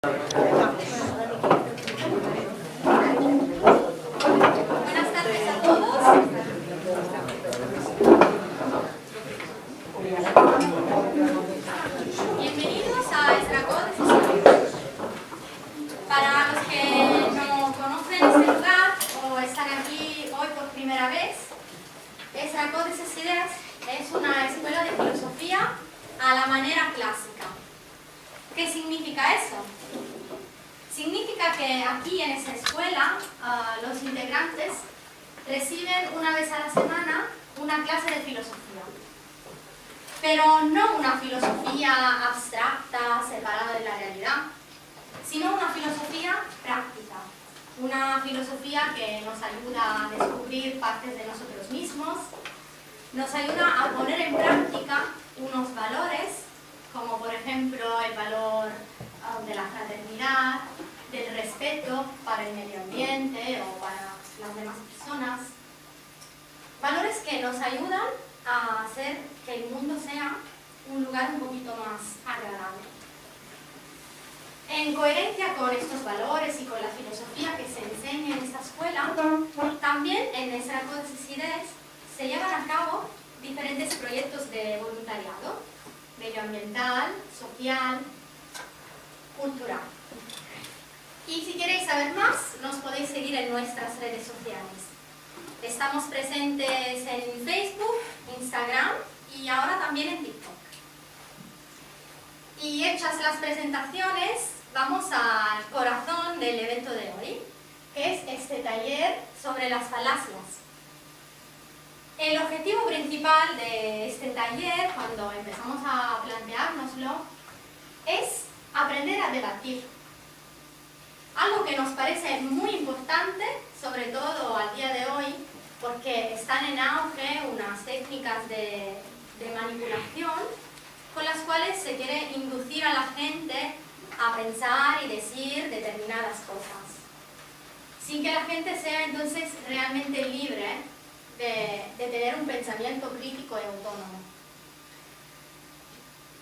Buenas tardes a todos. Bienvenidos a Estrago Decisiones. Para los que no conocen este lugar o están aquí hoy por primera vez, Estrago Decisiones es una escuela de filosofía a la manera clásica. ¿Qué significa eso? Significa que aquí en esta escuela los integrantes reciben una vez a la semana una clase de filosofía. Pero no una filosofía abstracta, separada de la realidad, sino una filosofía práctica. Una filosofía que nos ayuda a descubrir partes de nosotros mismos, nos ayuda a poner en práctica unos valores, como por ejemplo el valor de la fraternidad, del respeto para el medio ambiente o para las demás personas. Valores que nos ayudan a hacer que el mundo sea un lugar un poquito más agradable. En coherencia con estos valores y con la filosofía que se enseña en esta escuela, también en Estrago Decisiones se llevan a cabo diferentes proyectos de voluntariado, medioambiental, social, cultural. Y si queréis saber más, nos podéis seguir en nuestras redes sociales. Estamos presentes en Facebook, Instagram y ahora también en TikTok. Y hechas las presentaciones, vamos al corazón del evento de hoy, que es este taller sobre las falacias. El objetivo principal de este taller, cuando empezamos a planteárnoslo, es aprender a debatir. Algo que nos parece muy importante, sobre todo al día de hoy, porque están en auge unas técnicas de manipulación con las cuales se quiere inducir a la gente a pensar y decir determinadas cosas, sin que la gente sea entonces realmente libre de tener un pensamiento crítico y autónomo.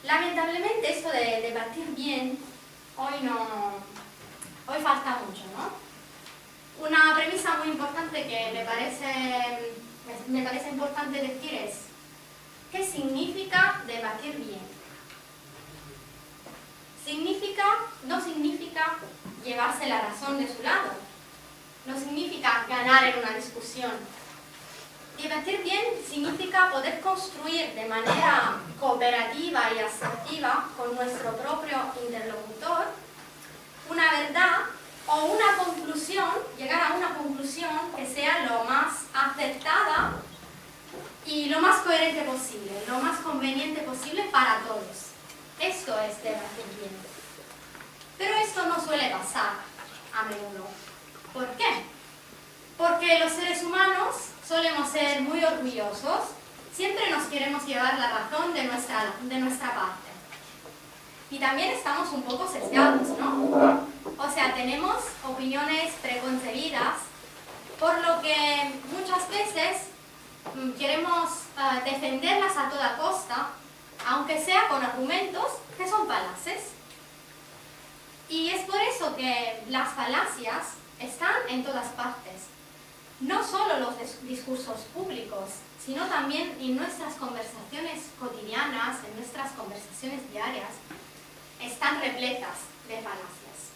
Lamentablemente esto de debatir bien, hoy falta mucho, ¿no? Una premisa muy importante que me parece importante decir es: ¿qué significa debatir bien? No significa llevarse la razón de su lado, no significa ganar en una discusión. Debatir bien significa poder construir de manera cooperativa y asertiva con nuestro propio interlocutor una verdad o una conclusión, llegar a una conclusión que sea lo más acertada y lo más coherente posible, lo más conveniente posible para todos. Esto es debatir bien. Pero esto no suele pasar a menudo. ¿Por qué? Porque los seres humanos solemos ser muy orgullosos, siempre nos queremos llevar la razón de nuestra parte. Y también estamos un poco sesgados, ¿no? O sea, tenemos opiniones preconcebidas, por lo que muchas veces queremos defenderlas a toda costa, aunque sea con argumentos que son falaces. Y es por eso que las falacias están en todas partes. No solo en los discursos públicos, sino también en nuestras conversaciones cotidianas, en nuestras conversaciones diarias, están repletas de falacias.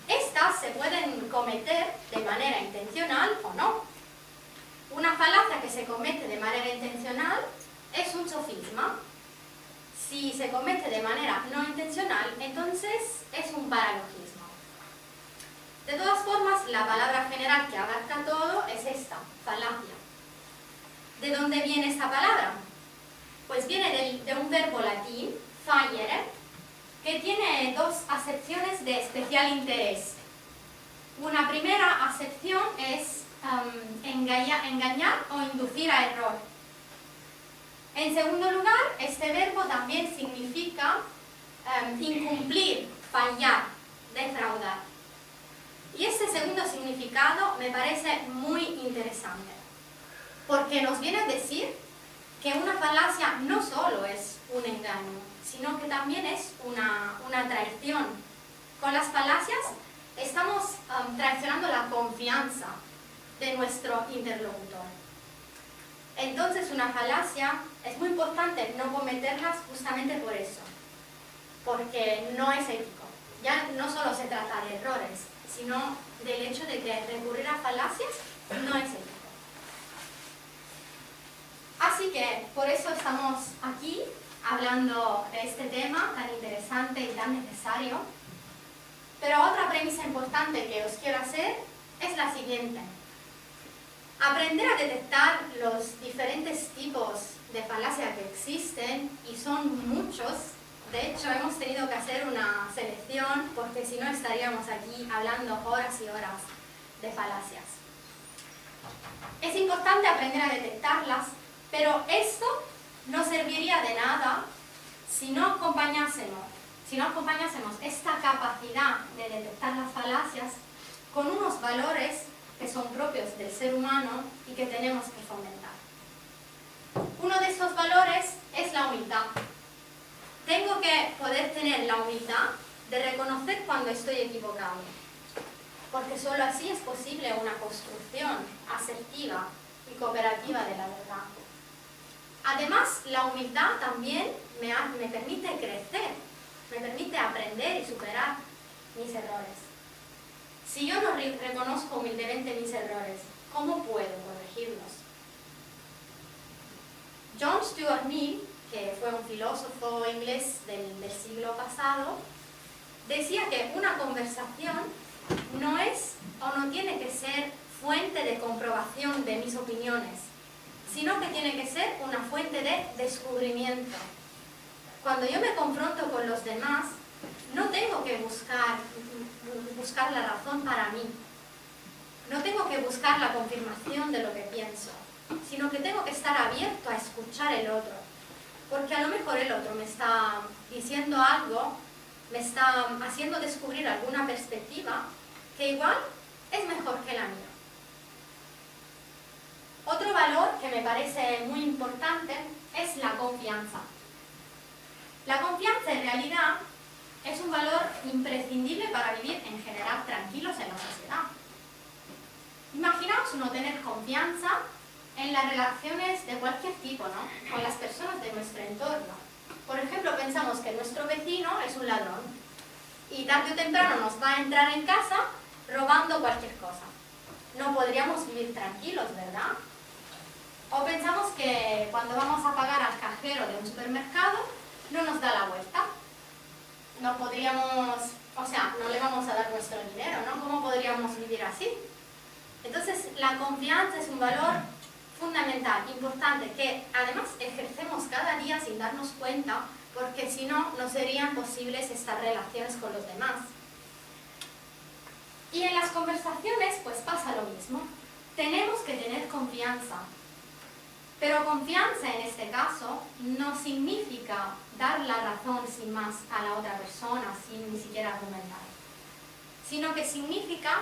Estas se pueden cometer de manera intencional o no. Una falacia que se comete de manera intencional es un sofisma. Si se comete de manera no intencional, entonces es un paralogismo. De todas formas, la palabra general que abarca todo es esta, falacia. ¿De dónde viene esta palabra? Pues viene de un verbo latín, facere, que tiene dos acepciones de especial interés. Una primera acepción es engañar o inducir a error. En segundo lugar, este verbo también significa incumplir, fallar, defraudar. Y este segundo significado me parece muy interesante, porque nos viene a decir que una falacia no solo es un engaño, sino que también es una traición. Con las falacias estamos traicionando la confianza de nuestro interlocutor. Entonces, una falacia es muy importante no cometerlas justamente por eso, porque no es ético. Ya no solo se trata de errores, sino del hecho de que recurrir a falacias no es ético. Así que por eso estamos aquí hablando de este tema tan interesante y tan necesario. Pero otra premisa importante que os quiero hacer es la siguiente. Aprender a detectar los diferentes tipos de falacia que existen, y son muchos. De hecho, hemos tenido que hacer una selección porque si no estaríamos aquí hablando horas y horas de falacias. Es importante aprender a detectarlas, pero esto no serviría de nada si no acompañásemos esta capacidad de detectar las falacias con unos valores que son propios del ser humano y que tenemos que fomentar. Uno de estos valores es la humildad. Tengo que poder tener la humildad de reconocer cuando estoy equivocado, porque solo así es posible una construcción asertiva y cooperativa de la verdad. Además, la humildad también me permite crecer, me permite aprender y superar mis errores. Si yo no reconozco humildemente mis errores, ¿cómo puedo corregirlos? John Stuart Mill, que fue un filósofo inglés del siglo pasado, decía que una conversación no es o no tiene que ser fuente de comprobación de mis opiniones, sino que tiene que ser una fuente de descubrimiento. Cuando yo me confronto con los demás, no tengo que buscar la razón para mí. No tengo que buscar la confirmación de lo que pienso, sino que tengo que estar abierto a escuchar el otro. Porque a lo mejor el otro me está diciendo algo, me está haciendo descubrir alguna perspectiva que igual es mejor que la mía. Otro valor que me parece muy importante es la confianza. La confianza en realidad es un valor imprescindible para vivir en general tranquilos en la sociedad. Imaginaos no tener confianza en las relaciones de cualquier tipo, ¿no? Con las personas de nuestro entorno. Por ejemplo, pensamos que nuestro vecino es un ladrón y tarde o temprano nos va a entrar en casa robando cualquier cosa. No podríamos vivir tranquilos, ¿verdad? O pensamos que cuando vamos a pagar al cajero de un supermercado no nos da la vuelta. No podríamos, no le vamos a dar nuestro dinero, ¿no? ¿Cómo podríamos vivir así? Entonces, la confianza es un valor fundamental, importante, que además ejercemos cada día sin darnos cuenta, porque si no, no serían posibles estas relaciones con los demás. Y en las conversaciones, pues pasa lo mismo. Tenemos que tener confianza. Pero confianza en este caso no significa dar la razón sin más a la otra persona, sin ni siquiera argumentar. Sino que significa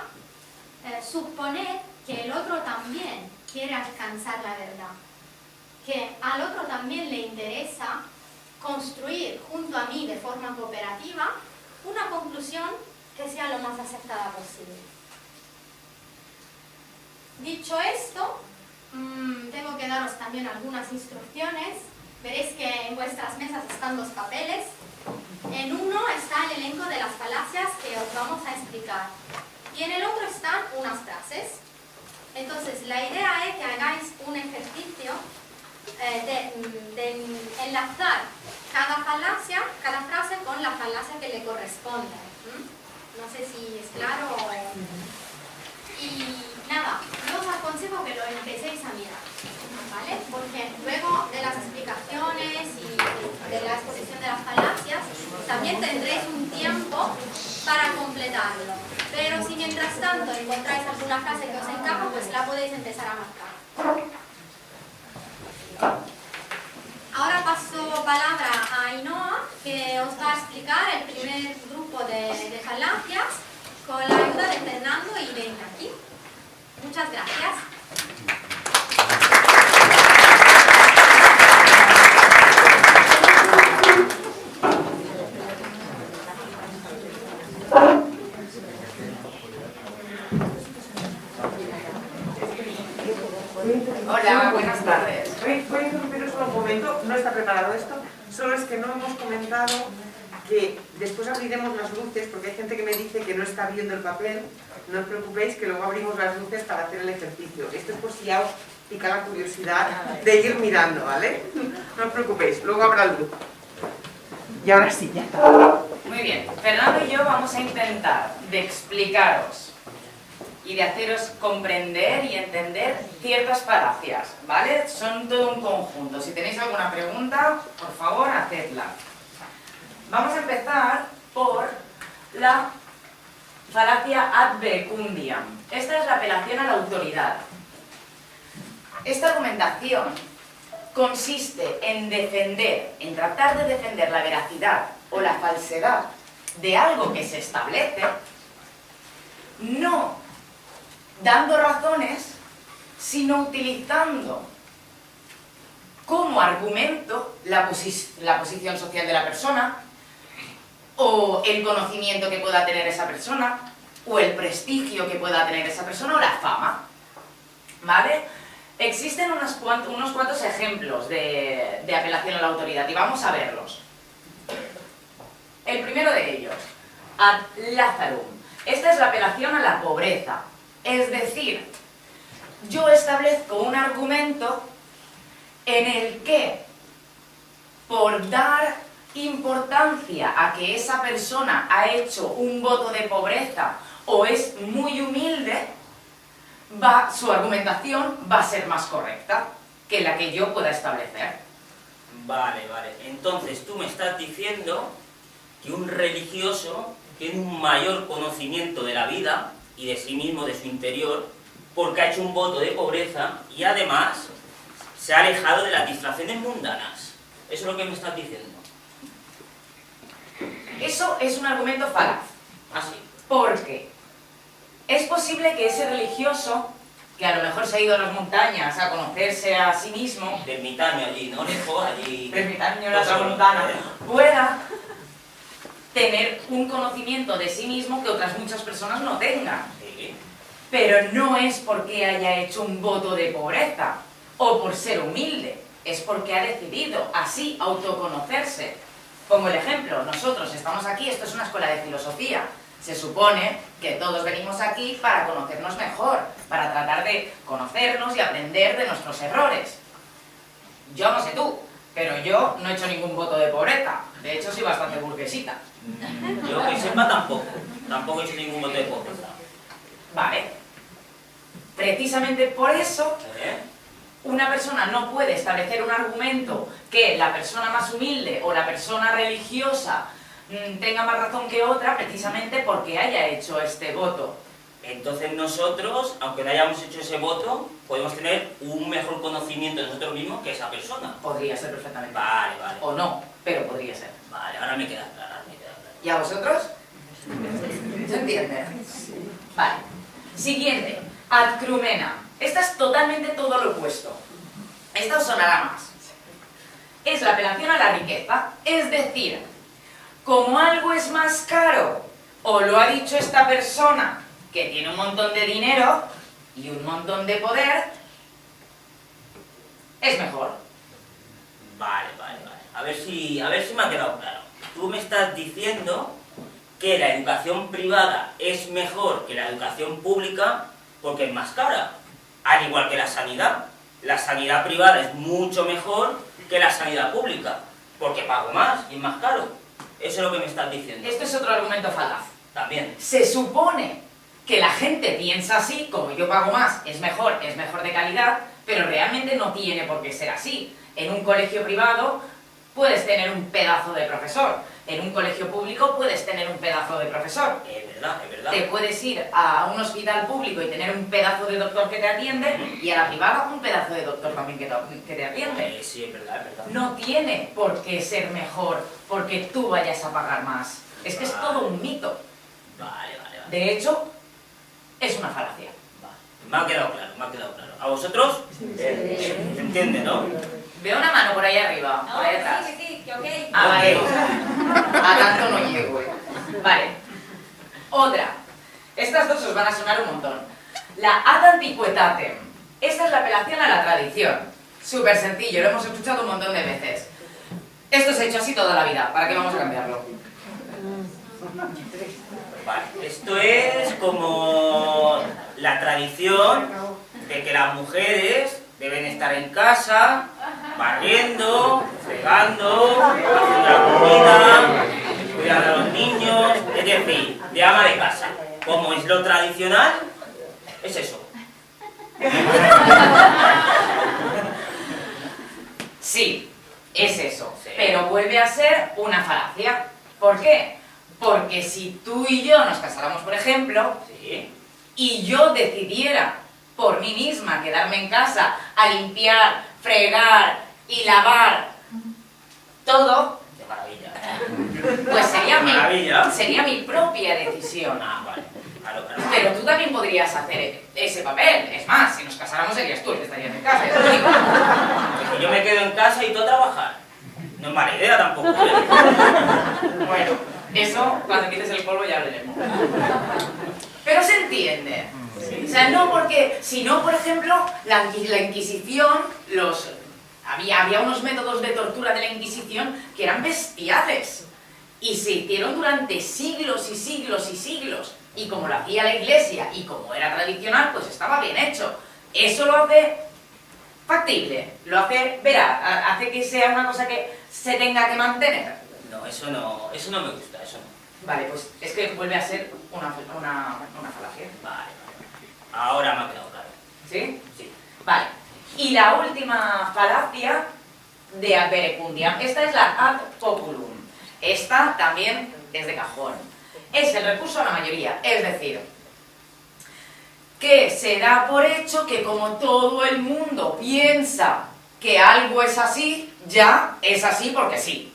suponer que el otro también quiere alcanzar la verdad. Que al otro también le interesa construir junto a mí de forma cooperativa una conclusión que sea lo más acertada posible. Dicho esto, tengo que daros también algunas instrucciones. Veréis que en vuestras mesas están dos papeles. En uno está el elenco de las falacias que os vamos a explicar. Y en el otro están unas frases. Entonces, la idea es que hagáis un ejercicio de enlazar cada frase con la falacia que le corresponde. No sé si es claro o... Y nada, yo os aconsejo que lo empecéis a mirar, ¿vale? Porque luego de las explicaciones y de la exposición de las falacias, también tendréis un tiempo para completarlo. Pero si mientras tanto encontráis alguna frase que os encaja, pues la podéis empezar a marcar. Ahora paso palabra a Ainhoa, que os va a explicar el primer grupo de falacias con la ayuda de Fernando y de Iñaki. Muchas gracias. Hola, buenas tardes. Voy a interrumpiros solo un momento, no está preparado esto, solo es que no hemos comentado que después abriremos las luces, porque hay gente que me dice que no está viendo el papel. No os preocupéis, que luego abrimos las luces para hacer el ejercicio. Esto es por si ya os pica la curiosidad de ir mirando, ¿vale? No os preocupéis, luego habrá luz. Y ahora sí, ya está. Muy bien, Fernando y yo vamos a intentar de explicaros y de haceros comprender y entender ciertas falacias, ¿vale? Son todo un conjunto. Si tenéis alguna pregunta, por favor, hacedla. Vamos a empezar por la falacia ad verecundiam. Esta es la apelación a la autoridad. Esta argumentación consiste en defender, en tratar de defender la veracidad o la falsedad de algo que se establece, no dando razones, sino utilizando como argumento la posición social de la persona, o el conocimiento que pueda tener esa persona, o el prestigio que pueda tener esa persona, o la fama, ¿vale? Existen unos cuantos ejemplos de apelación a la autoridad, y vamos a verlos. El primero de ellos, ad Lazarum. Esta es la apelación a la pobreza. Es decir, yo establezco un argumento en el que, por dar importancia a que esa persona ha hecho un voto de pobreza o es muy humilde, su argumentación va a ser más correcta que la que yo pueda establecer. Vale. Entonces tú me estás diciendo que un religioso tiene un mayor conocimiento de la vida y de sí mismo, de su interior, porque ha hecho un voto de pobreza y además se ha alejado de las distracciones mundanas. Eso es lo que me estás diciendo. Eso es un argumento falaz. Así. Porque es posible que ese religioso, que a lo mejor se ha ido a las montañas a conocerse a sí mismo, De ermitaño allí, ¿no? Lejos, allí... de ermitaño en la tramontana, pueda tener un conocimiento de sí mismo que otras muchas personas no tengan. Sí. Pero no es porque haya hecho un voto de pobreza o por ser humilde, es porque ha decidido así autoconocerse. Pongo el ejemplo, nosotros estamos aquí, esto es una escuela de filosofía. Se supone que todos venimos aquí para conocernos mejor, para tratar de conocernos y aprender de nuestros errores. Yo no sé tú, pero yo no he hecho ningún voto de pobreza. De hecho, soy bastante burguesita. Yo que sepa tampoco he hecho ningún voto de pobreza. Vale. Precisamente por eso, una persona no puede establecer un argumento que la persona más humilde o la persona religiosa tenga más razón que otra, precisamente porque haya hecho este voto. Entonces nosotros, aunque no hayamos hecho ese voto, podemos tener un mejor conocimiento de nosotros mismos que esa persona. Podría ser perfectamente. Vale. O no, pero podría ser. Vale, ahora me queda claro, ¿Y a vosotros? ¿Se entiende? Vale. Siguiente. Ad crumena. Esta es totalmente todo lo opuesto. Esta os sonará más. Es la apelación a la riqueza. Es decir, como algo es más caro, o lo ha dicho esta persona que tiene un montón de dinero y un montón de poder, es mejor. Vale. A ver si me ha quedado claro. Tú me estás diciendo que la educación privada es mejor que la educación pública porque es más cara. Al igual que la sanidad. La sanidad privada es mucho mejor que la sanidad pública porque pago más y es más caro. Eso es lo que me estás diciendo. Esto es otro argumento falaz. También. Se supone que la gente piensa así, como yo pago más, es mejor de calidad, pero realmente no tiene por qué ser así. En un colegio privado puedes tener un pedazo de profesor, en un colegio público puedes tener un pedazo de profesor. Es verdad. Te puedes ir a un hospital público y tener un pedazo de doctor que te atiende, y a la privada un pedazo de doctor también que te atiende. Sí, es verdad. No tiene por qué ser mejor porque tú vayas a pagar más. Es que es todo un mito. Vale. De hecho, es una falacia. Me ha quedado claro. ¿A vosotros? ¿Se entiende, no? Veo una mano por ahí arriba, por ahí atrás. Sí, que ok. Ah, vale. A tanto no llego. Vale. Otra. Estas dos os van a sonar un montón. La ad antiquitatem. Esta es la apelación a la tradición. Súper sencillo, lo hemos escuchado un montón de veces. Esto se ha hecho así toda la vida, ¿para qué vamos a cambiarlo? Vale, esto es como la tradición de que las mujeres deben estar en casa, barriendo, fregando, haciendo la comida, cuidando a los niños, es decir, de ama de casa. Como es lo tradicional, es eso. Sí, es eso, Sí. pero vuelve a ser una falacia. ¿Por qué? Porque si tú y yo nos casáramos, por ejemplo, Sí. y yo decidiera por mí misma quedarme en casa a limpiar, fregar y lavar todo, De maravilla. pues Maravilla. sería mi propia decisión. Ah, vale. Claro, claro. Pero tú también podrías hacer ese papel. Es más, si nos casáramos serías tú el que estarías en casa. Es lo único. Porque yo me quedo en casa y tú a trabajar. No es mala idea tampoco, ¿eh? Bueno, eso cuando quites el polvo ya hablaremos. Pero se entiende. O sea, no porque, si no, por ejemplo, la Inquisición, había unos métodos de tortura de la Inquisición que eran bestiales. Y se hicieron durante siglos y siglos y siglos. Y como lo hacía la Iglesia y como era tradicional, pues estaba bien hecho. Eso lo hace factible, lo hace veraz, hace que sea una cosa que se tenga que mantener. No, eso no me gusta, eso no. Vale, pues es que vuelve a ser una falacia. Vale. Ahora me ha quedado claro. ¿Sí? Sí. Vale. Y la última falacia de ad verecundiam. Esta es la ad populum. Esta también es de cajón. Es el recurso a la mayoría. Es decir, que se da por hecho que como todo el mundo piensa que algo es así, ya es así porque sí.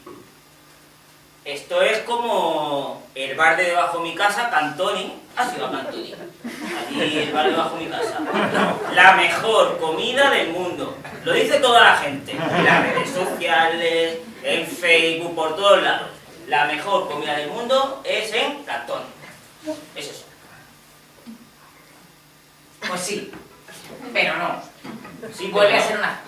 Esto es como el bar de debajo de mi casa, Cantoni. Ah, sí, va Cantoni. Aquí el bar de debajo de mi casa. La mejor comida del mundo. Lo dice toda la gente. En las redes sociales, en Facebook, por todos lados. La mejor comida del mundo es en Cantoni. Es eso. Pues sí, pero no. Sí, Vuelve a pero ser una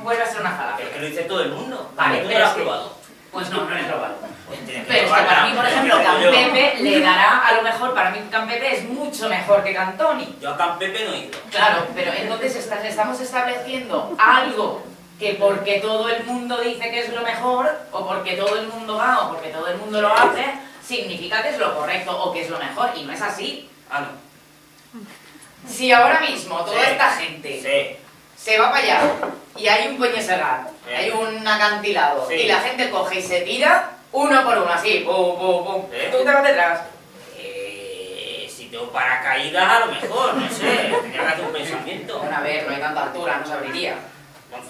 Pero falacia. es que lo dice todo el mundo. Vale, ¿Tú no pero lo es has que- probado? Pues no lo he probado. Pues tienes que Pero es que probarla. para mí, por ejemplo, Yo- Campepe le dará, a lo mejor para mí Campepe es mucho mejor que Cantoni. Yo a Campepe no he ido. Claro, pero entonces estamos estableciendo algo que porque todo el mundo dice que es lo mejor, o porque todo el mundo va, o porque todo el mundo lo hace, significa que es lo correcto o que es lo mejor, y no es así. Ah, no. Si ahora mismo toda Sí. esta gente Sí. se va para allá y hay un Peñasegat, Sí. hay un acantilado, Sí. y la gente coge y se tira uno por uno, así, pum, pum, pum, Sí. tú te vas detrás. Si tengo paracaídas, a lo mejor, no sé. Tenía que hacer un pensamiento. Bueno, a ver, no hay tanta altura, no se abriría.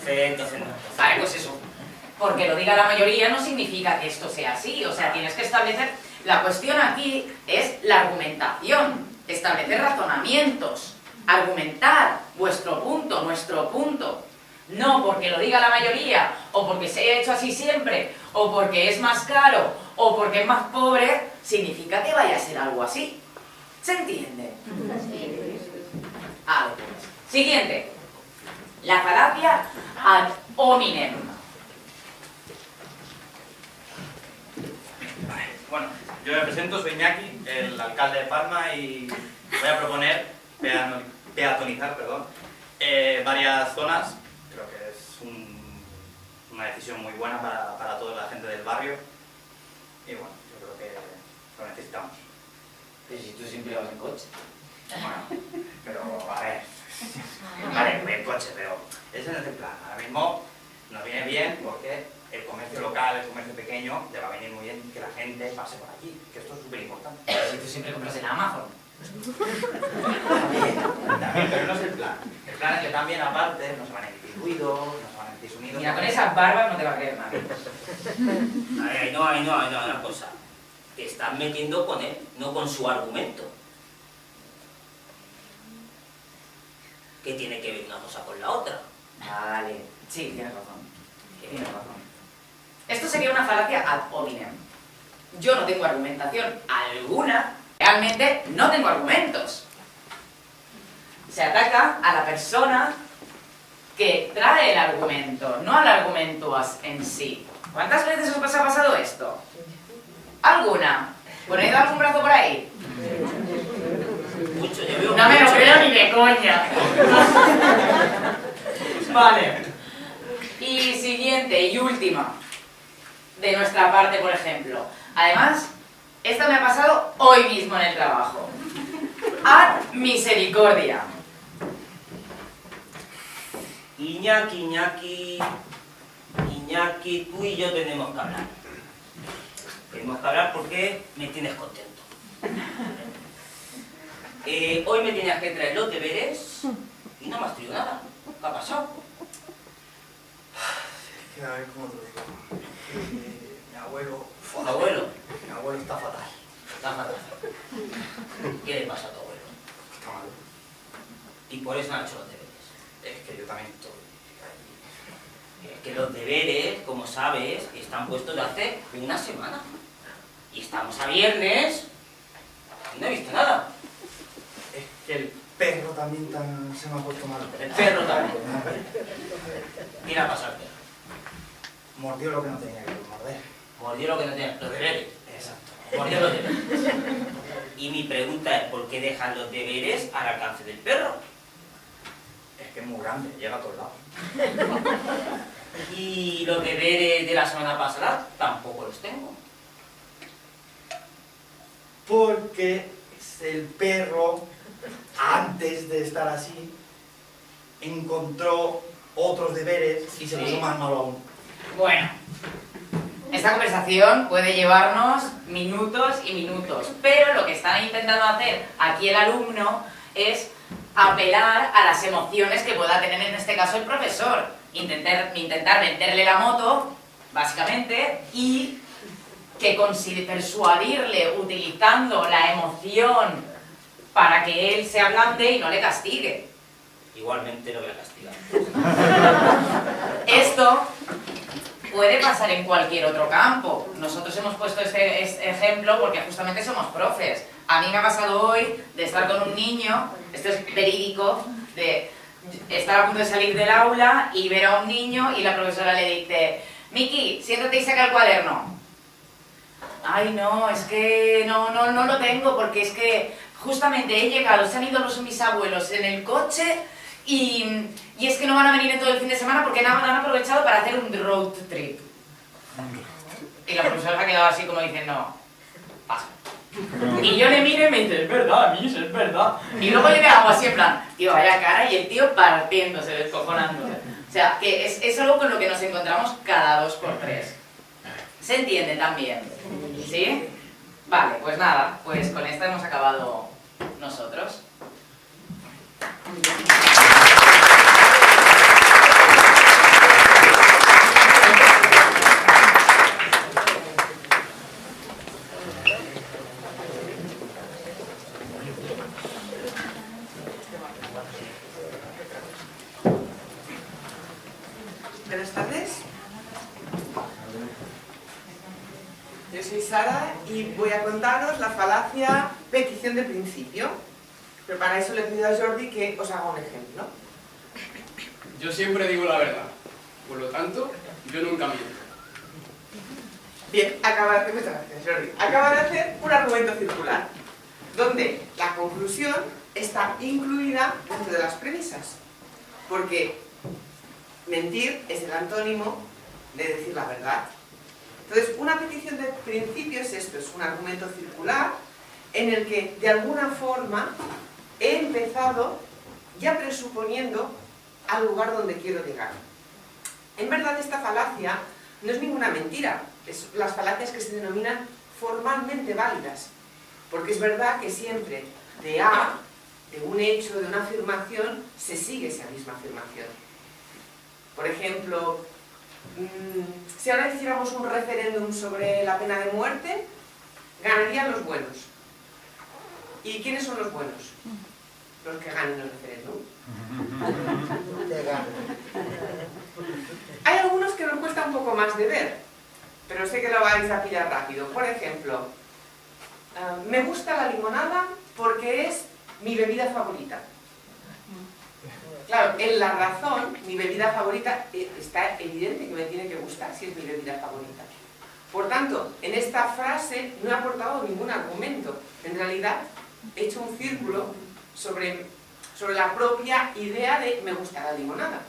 Entonces no. Vale, pues eso. Porque lo diga la mayoría no significa que esto sea así. O sea, tienes que establecer... La cuestión aquí es la argumentación. Establecer razonamientos. Argumentar vuestro punto, nuestro punto. No porque lo diga la mayoría, o porque se haya hecho así siempre, o porque es más caro, o porque es más pobre, significa que vaya a ser algo así. ¿Se entiende? Vale, pues. Siguiente. La falacia ad hominem. Bueno, yo me presento, soy Iñaki, el alcalde de Palma, y voy a proponer peatonizar varias zonas. Creo que es una decisión muy buena para toda la gente del barrio, y bueno, yo creo que lo necesitamos. Pero si tú siempre vas en coche. Bueno, pero a ver, vale, voy en coche, pero ese no es el plan. Ahora mismo nos viene bien porque el comercio local, el comercio pequeño, le va a venir muy bien que la gente pase por aquí, que esto es súper importante. Pero si tú siempre compras en Amazon. También, pero no es el plan. El plan es que también, aparte, no se van a emitir ruidos, no se van a emitir sonidos. Mira, con esas barbas no te va a creer nadie. Ahí no, una cosa. Te estás metiendo con él, no con su argumento. ¿Qué tiene que ver una cosa con la otra? Vale. Sí, tienes razón. Tienes razón. Esto sería una falacia ad hominem. Yo no tengo argumentación alguna. Realmente no tengo argumentos. Se ataca a la persona que trae el argumento, no al argumento en sí. ¿Cuántas veces os ha pasado esto? ¿Alguna? ¿Poned algún brazo por ahí? Mucho, yo veo No me lo mucho. creo ni de coña. Vale. Y siguiente y última de nuestra parte, por ejemplo. Además, esta me ha pasado hoy mismo en el trabajo. Ad misericordia. Iñaki, tú y yo tenemos que hablar. Tenemos que hablar porque me tienes contento. Hoy me tenías que traer los deberes y no me has traído nada. ¿Qué ha pasado? Es que a ver cómo te lo digo. Mi abuelo... Abuelo, Mi abuelo está fatal. está fatal. ¿Qué le pasa a tu abuelo? Está mal. Y por eso no ha hecho los deberes. Es que yo también estoy ahí. Es que los deberes, como sabes, están puestos de hace una semana. Y estamos a viernes y no he visto nada. Es que el perro también se me ha puesto mal. El perro también. ¿Qué le ha pasado al perro? Mordió lo que no tenía que morder. Mordió lo que no tenía, los deberes. Exacto. Mordió los deberes. Y mi pregunta es, ¿por qué dejan los deberes al alcance del perro? Es que es muy grande, llega a todos lados. Y los deberes de la semana pasada tampoco los tengo. Porque el perro, antes de estar así, encontró otros deberes y se Sí. puso más malo aún. Bueno, esta conversación puede llevarnos minutos y minutos, pero lo que está intentando hacer aquí el alumno es apelar a las emociones que pueda tener en este caso el profesor. Intentar venderle la moto, básicamente, y que persuadirle utilizando la emoción para que él se ablande y no le castigue. Igualmente lo voy a castigar. Esto puede pasar en cualquier otro campo. Nosotros hemos puesto este ejemplo porque justamente somos profes. A mí me ha pasado hoy de estar con un niño, esto es verídico, de estar a punto de salir del aula y ver a un niño y la profesora le dice: Miki, siéntate y saca el cuaderno. Ay, no, es que no lo tengo porque es que justamente he llegado, se han ido los mis abuelos en el coche y es que no van a venir en todo el fin de semana porque han aprovechado para hacer un road trip. Y la profesora se ha quedado así como diciendo: pasa. Y yo le miro y me dice: es verdad, Miss, es verdad. Y luego yo le hago así en plan, tío, vaya cara, y el tío partiéndose, descojonándose. O sea, que es algo con lo que nos encontramos cada 2 por 3. ¿Se entiende también? ¿Sí? Vale, pues nada, pues con esta hemos acabado nosotros. Buenas tardes. Yo soy Sara y voy a contaros la falacia petición de principio. Pero para eso le pido a Jordi que os haga un ejemplo. Yo siempre digo la verdad, por lo tanto, yo nunca miento. Bien, muchas gracias, Jordi. Acaba de hacer un argumento circular, donde la conclusión está incluida dentro de las premisas. Porque mentir es el antónimo de decir la verdad. Entonces, una petición de principio es esto, es un argumento circular en el que, de alguna forma, he empezado ya presuponiendo al lugar donde quiero llegar. En verdad, esta falacia no es ninguna mentira, es las falacias que se denominan formalmente válidas, porque es verdad que siempre de A, de un hecho, de una afirmación, se sigue esa misma afirmación. Por ejemplo, si ahora hiciéramos un referéndum sobre la pena de muerte, ganarían los buenos. ¿Y quiénes son los buenos? Los que ganen el referéndum. Hay algunos que nos cuesta un poco más de ver, pero sé que lo vais a pillar rápido. Por ejemplo, me gusta la limonada porque es mi bebida favorita. Claro, en la razón, mi bebida favorita, está evidente que me tiene que gustar si es mi bebida favorita. Por tanto, en esta frase no he aportado ningún argumento. En realidad, he hecho un círculo sobre la propia idea de me gusta la limonada.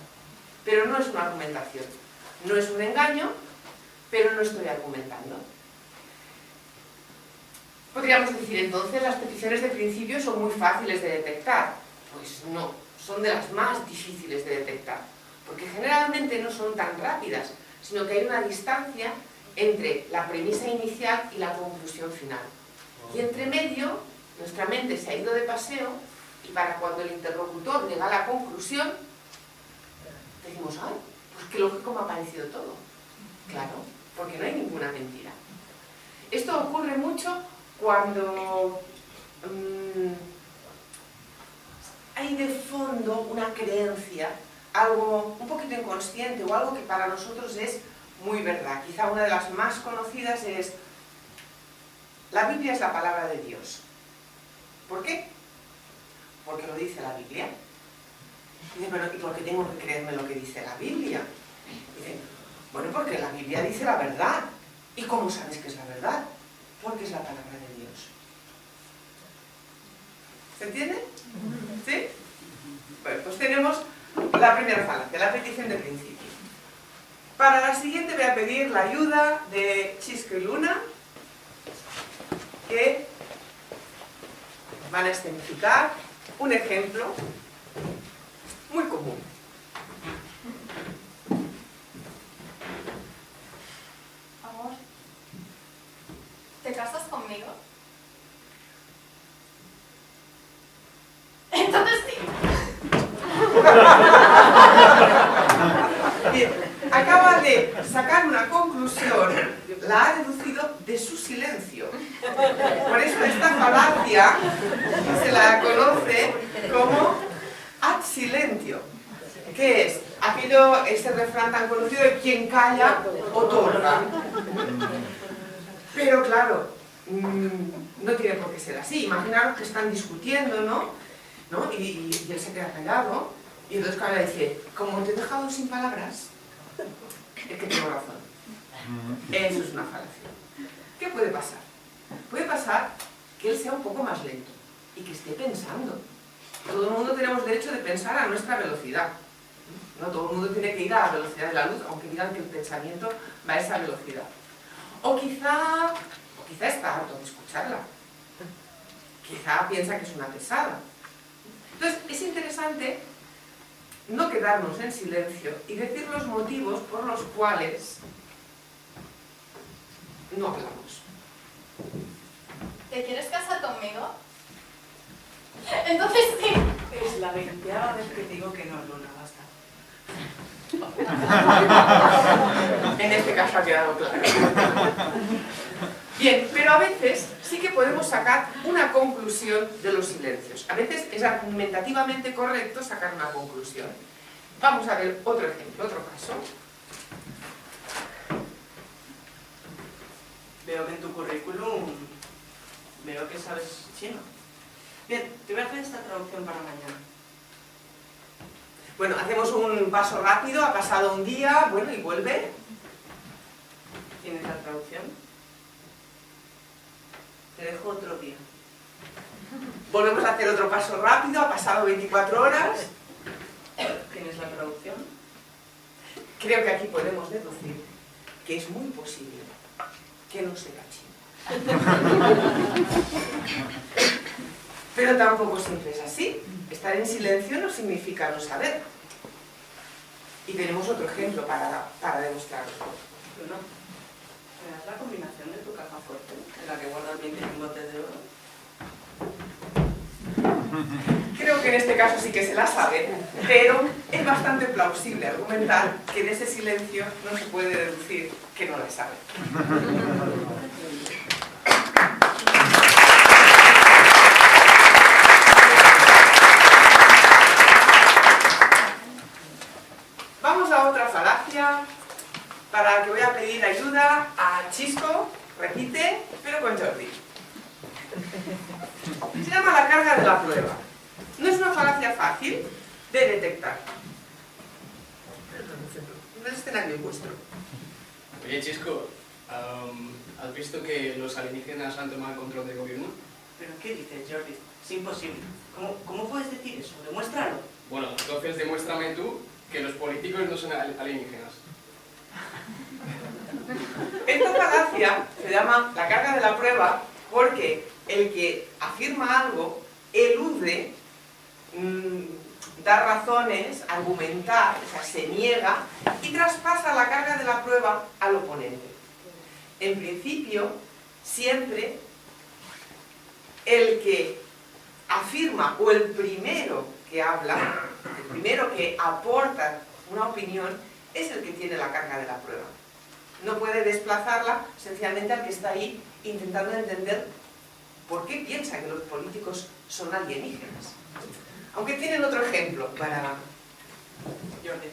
Pero no es una argumentación. No es un engaño, pero no estoy argumentando. Podríamos decir, entonces, las peticiones de principio son muy fáciles de detectar. Pues no, son de las más difíciles de detectar. Porque generalmente no son tan rápidas, sino que hay una distancia entre la premisa inicial y la conclusión final. Y entre medio, nuestra mente se ha ido de paseo y para cuando el interlocutor llega a la conclusión, decimos, ¡ay! Pues qué lógico me ha parecido todo. Claro, porque no hay ninguna mentira. Esto ocurre mucho cuando hay de fondo una creencia, algo un poquito inconsciente o algo que para nosotros es muy verdad. Quizá una de las más conocidas es: la Biblia es la palabra de Dios. ¿Por qué? Porque lo dice la Biblia. Dicen, pero ¿y por qué tengo que creerme lo que dice la Biblia? Dicen, bueno, porque la Biblia dice la verdad. ¿Y cómo sabes que es la verdad? Porque es la palabra de Dios. ¿Se entiende? ¿Sí? Bueno, pues tenemos la primera falacia, la petición de principio. Para la siguiente voy a pedir la ayuda de Chisco y Luna, que van a escenificar un ejemplo muy común. Amor, ¿te casas conmigo? Entonces sí. Bien, acaba de sacar una conclusión, la ha deducido de su silencio. Por eso esta falacia se la conoce como ad silentio, que es ese refrán tan conocido de quien calla, otorga. Pero claro, no tiene por qué ser así. Imaginaros que están discutiendo, ¿no? Y él se queda callado, y entonces Carla dice, como te he dejado sin palabras, es que tengo razón. Eso es una falacia. ¿Qué puede pasar? Puede pasar que él sea un poco más lento y que esté pensando. Todo el mundo tenemos derecho de pensar a nuestra velocidad. No todo el mundo tiene que ir a la velocidad de la luz, aunque digan que el pensamiento va a esa velocidad. O quizá está harto de escucharla. Quizá piensa que es una pesada. Entonces, es interesante no quedarnos en silencio y decir los motivos por los cuales no hablamos. ¿Te quieres casar conmigo? Entonces sí. Es la 20ª vez que digo que no, Luna, basta. En este caso ha quedado claro. Bien, pero a veces sí que podemos sacar una conclusión de los silencios. A veces es argumentativamente correcto sacar una conclusión. Vamos a ver otro ejemplo, otro caso. Veo que en tu currículum veo que sabes chino. Bien, te voy a hacer esta traducción para mañana. Bueno, hacemos un paso rápido, ha pasado un día, bueno, y vuelve. ¿Tienes la traducción? Te dejo otro día. Volvemos a hacer otro paso rápido, ha pasado 24 horas. ¿Tienes la traducción? Creo que aquí podemos deducir que es muy posible que no sea chino. Pero tampoco siempre es así. Estar en silencio no significa no saber. Y tenemos otro ejemplo para demostrarlo. ¿No? ¿Me das la combinación de tu caja fuerte, en la que guardas 20 lingotes de oro? Creo que en este caso sí que se la sabe, pero es bastante plausible argumentar que de ese silencio no se puede deducir que no la sabe. Vamos a otra falacia para la que voy a pedir ayuda a Chisco, repite, pero con Jordi. Se llama la carga de la prueba. No es una falacia fácil, de detectar. Un escenario vuestro. Oye, Chisco, ¿has visto que los alienígenas han tomado el control del gobierno? ¿Pero qué dices, Jordi? Es imposible. ¿Cómo puedes decir eso? Demuéstralo. Bueno, entonces demuéstrame tú que los políticos no son alienígenas. Esta falacia se llama la carga de la prueba porque el que afirma algo elude dar razones, argumentar, o sea, se niega y traspasa la carga de la prueba al oponente. En principio, siempre el que afirma o el primero que habla, el primero que aporta una opinión, es el que tiene la carga de la prueba. No puede desplazarla sencillamente al que está ahí intentando entender por qué piensa que los políticos son alienígenas. Aunque tienen otro ejemplo para... Jordi,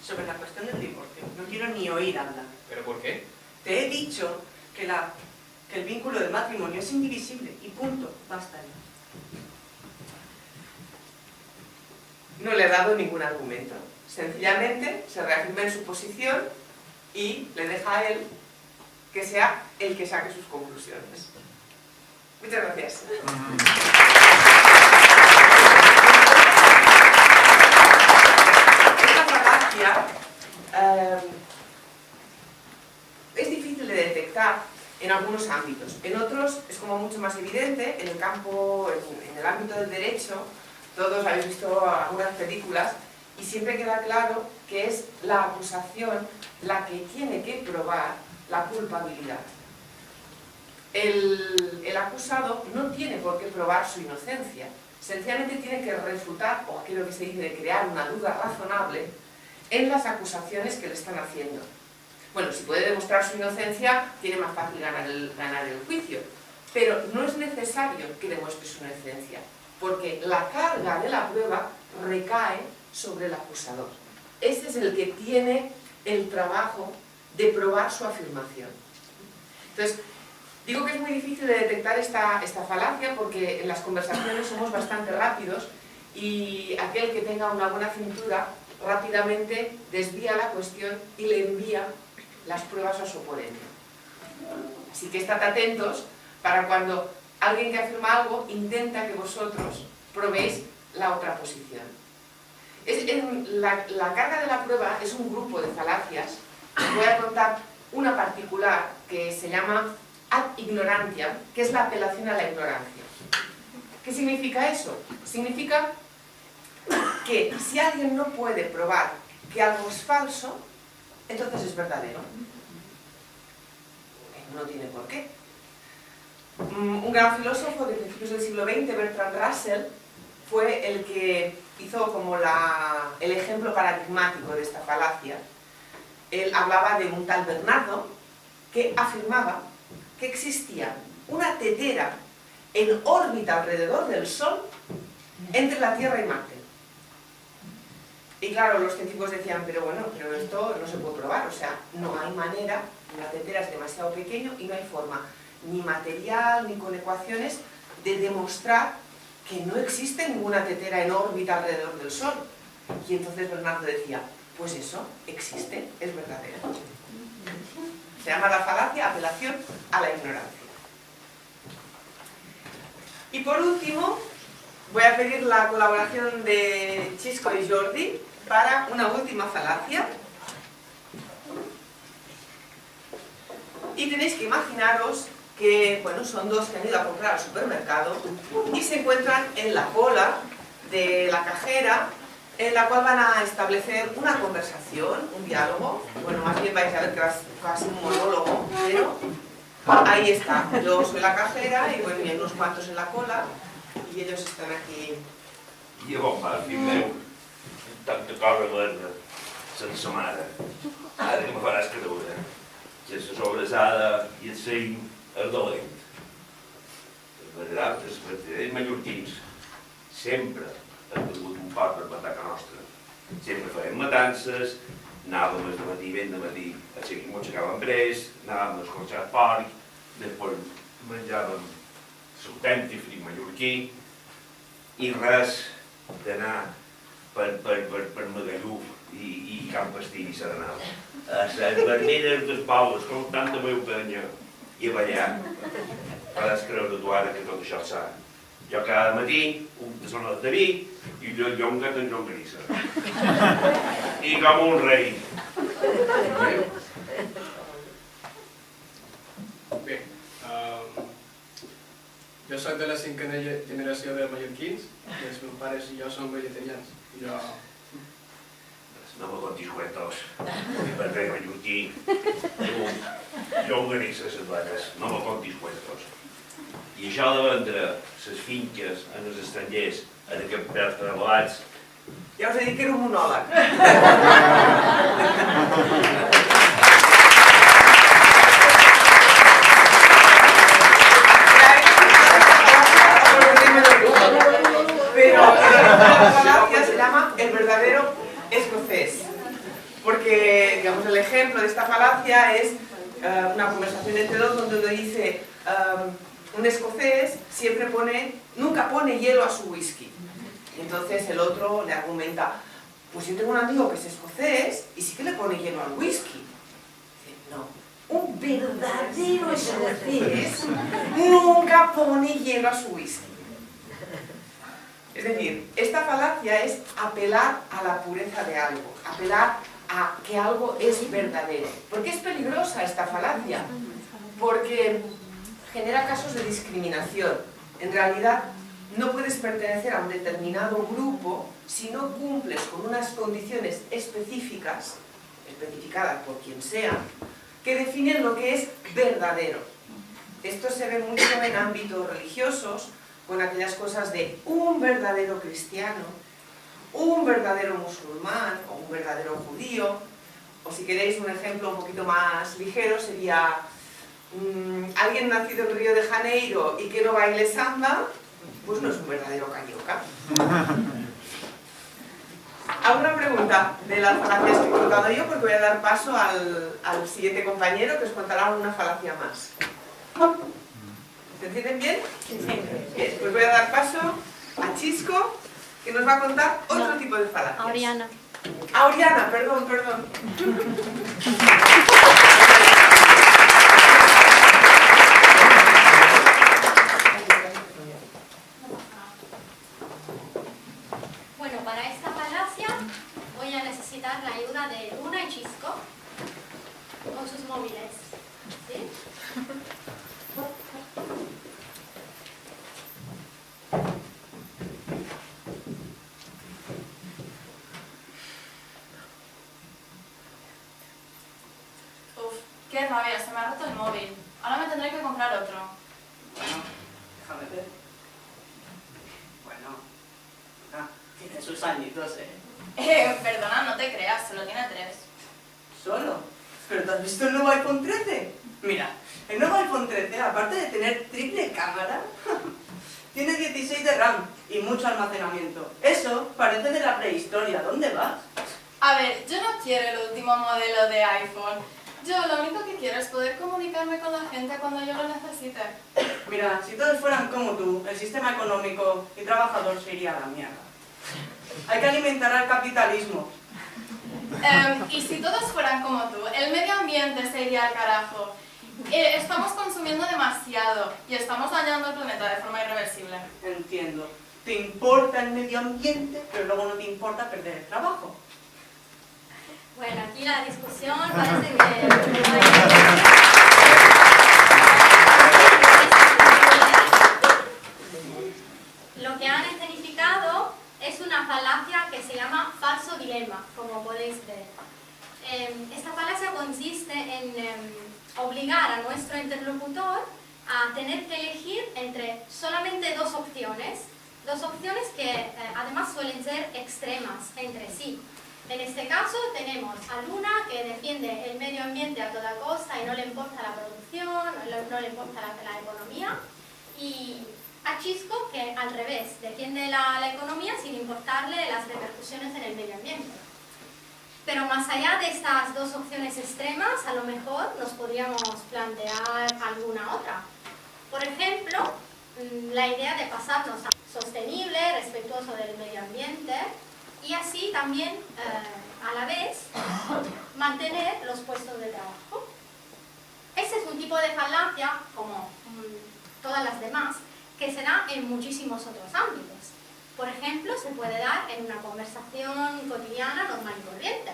sobre la cuestión del divorcio, no quiero ni oír hablar. ¿Pero por qué? Te he dicho que el vínculo del matrimonio es indivisible y punto, basta ya. No le he dado ningún argumento. Sencillamente se reafirma en su posición y le deja a él que sea el que saque sus conclusiones. Muchas gracias. Esta falacia es difícil de detectar en algunos ámbitos. En otros es como mucho más evidente. En el campo, en el ámbito del derecho, todos habéis visto algunas películas y siempre queda claro que es la acusación la que tiene que probar la culpabilidad. El acusado no tiene por qué probar su inocencia, sencillamente tiene que refutar, o aquello que se dice de crear una duda razonable, en las acusaciones que le están haciendo. Bueno, si puede demostrar su inocencia, tiene más fácil ganar el juicio, pero no es necesario que demuestre su inocencia, porque la carga de la prueba recae sobre el acusador. Ese es el que tiene el trabajo de probar su afirmación. Entonces, digo que es muy difícil de detectar esta falacia porque en las conversaciones somos bastante rápidos y aquel que tenga una buena cintura rápidamente desvía la cuestión y le envía las pruebas a su oponente. Así que estad atentos para cuando alguien que afirma algo intenta que vosotros probéis la otra posición. La carga de la prueba es un grupo de falacias. Os voy a contar una particular que se llama ad ignorantiam, que es la apelación a la ignorancia. ¿Qué significa eso? Significa que si alguien no puede probar que algo es falso, entonces es verdadero. No tiene por qué. Un gran filósofo de principios del siglo XX, Bertrand Russell, fue el que hizo como el ejemplo paradigmático de esta falacia. Él hablaba de un tal Bernardo que afirmaba que existía una tetera en órbita alrededor del Sol entre la Tierra y Marte. Y claro, los científicos decían, pero esto no se puede probar, o sea, no hay manera, la tetera es demasiado pequeño y no hay forma, ni material, ni con ecuaciones, de demostrar que no existe ninguna tetera en órbita alrededor del Sol. Y entonces Bernardo decía, pues eso existe, es verdadero. Se llama la falacia apelación a la ignorancia. Y por último, voy a pedir la colaboración de Chisco y Jordi para una última falacia. Y tenéis que imaginaros que, son dos que han ido a comprar al supermercado y se encuentran en la cola de la cajera, en la cual van a establecer una conversación, un diálogo. Bueno, más bien vais a ver que es casi un monólogo, pero ahí está. Yo soy la cajera y hay unos cuantos en la cola y ellos están aquí. Jo, fill meu, tanta cosa verda, sense mare. Ara que me faràs creure que la sobrassada i el cim és dolent. Els retirers mallorquins sempre han tingut un pot per matar a nostra. Sempre farem matances, anàvem de matí, ben de matí, m'ho aixecàvem pres, anàvem a escorxar porc, després menjàvem l'autèntic frit mallorquí i res d'anar per Magalluf i Can Pastir i Serenal. A les vermelles dels pobles, com tanta veu penya, i a ballar. Podes creure tu ara que tot això és sa. Jo cada matí, un tassonat de vi i jo llonga't en llonganissa. I com un rei. Bé, jo soc de la 5a generació de mallorquins i els meus pares i jo som vegetarians. No me contis cuentos, perquè mallorquí, llonganissa les vaques, no me contis cuentos. I això de vendre les finques en els estrangers, en aquests preus tan elevats. Ja us he dit que era un monòleg. Pero la falacia se llama el verdadero escocés. Porque, digamos, el ejemplo de esta falacia es una conversación entre dos donde uno dice un escocés siempre nunca pone hielo a su whisky. Y entonces el otro le argumenta, pues yo tengo un amigo que es escocés y sí que le pone hielo al whisky. Dice, no, un verdadero escocés nunca pone hielo a su whisky. Es decir, esta falacia es apelar a la pureza de algo, apelar a que algo es verdadero. ¿Por qué es peligrosa esta falacia? Porque genera casos de discriminación. En realidad, no puedes pertenecer a un determinado grupo si no cumples con unas condiciones específicas, especificadas por quien sea, que definen lo que es verdadero. Esto se ve mucho en ámbitos religiosos, con aquellas cosas de un verdadero cristiano, un verdadero musulmán o un verdadero judío, o si queréis un ejemplo un poquito más ligero sería alguien nacido en Río de Janeiro y que no baile samba, pues no es un verdadero carioca. ¿Alguna pregunta de las falacias que he contado yo? Porque voy a dar paso al siguiente compañero que os contará una falacia más. ¿Se entienden bien? Sí. Bien, pues voy a dar paso a Chisco, que nos va a contar otro tipo de falacias. A Oriana. A Oriana, perdón. Bueno, para esta falacia voy a necesitar la ayuda de Luna y Chisco con sus móviles. ¿Sí? Qué rabia, se me ha roto el móvil. Ahora me tendré que comprar otro. Bueno, déjame ver. Bueno, tiene sus añitos, Perdona, no te creas, solo tiene 3. ¿Solo? ¿Pero te has visto el nuevo iPhone 13? Mira, el nuevo iPhone 13, aparte de tener triple cámara, tiene 16 de RAM y mucho almacenamiento. Eso parece de la prehistoria. ¿Dónde vas? A ver, yo no quiero el último modelo de iPhone. Yo lo único que quiero es poder comunicarme con la gente cuando yo lo necesite. Mira, si todos fueran como tú, el sistema económico y trabajador se iría a la mierda. Hay que alimentar al capitalismo. Y si todos fueran como tú, el medio ambiente se iría al carajo. Estamos consumiendo demasiado y estamos dañando el planeta de forma irreversible. Entiendo. Te importa el medio ambiente, pero luego no te importa perder el trabajo. Bueno, aquí la discusión parece que... Lo que han escenificado es una falacia que se llama falso dilema, como podéis ver. Esta falacia consiste en obligar a nuestro interlocutor a tener que elegir entre solamente dos opciones que además suelen ser extremas entre sí. En este caso tenemos a Luna, que defiende el medio ambiente a toda costa y no le importa la producción, no le importa la economía, y a Chisco, que al revés, defiende la economía sin importarle las repercusiones en el medio ambiente. Pero más allá de estas dos opciones extremas, a lo mejor nos podríamos plantear alguna otra. Por ejemplo, la idea de pasarnos a sostenible, respetuoso del medio ambiente, y así también, a la vez, mantener los puestos de trabajo. Este es un tipo de falacia, como todas las demás, que se da en muchísimos otros ámbitos. Por ejemplo, se puede dar en una conversación cotidiana normal y corriente.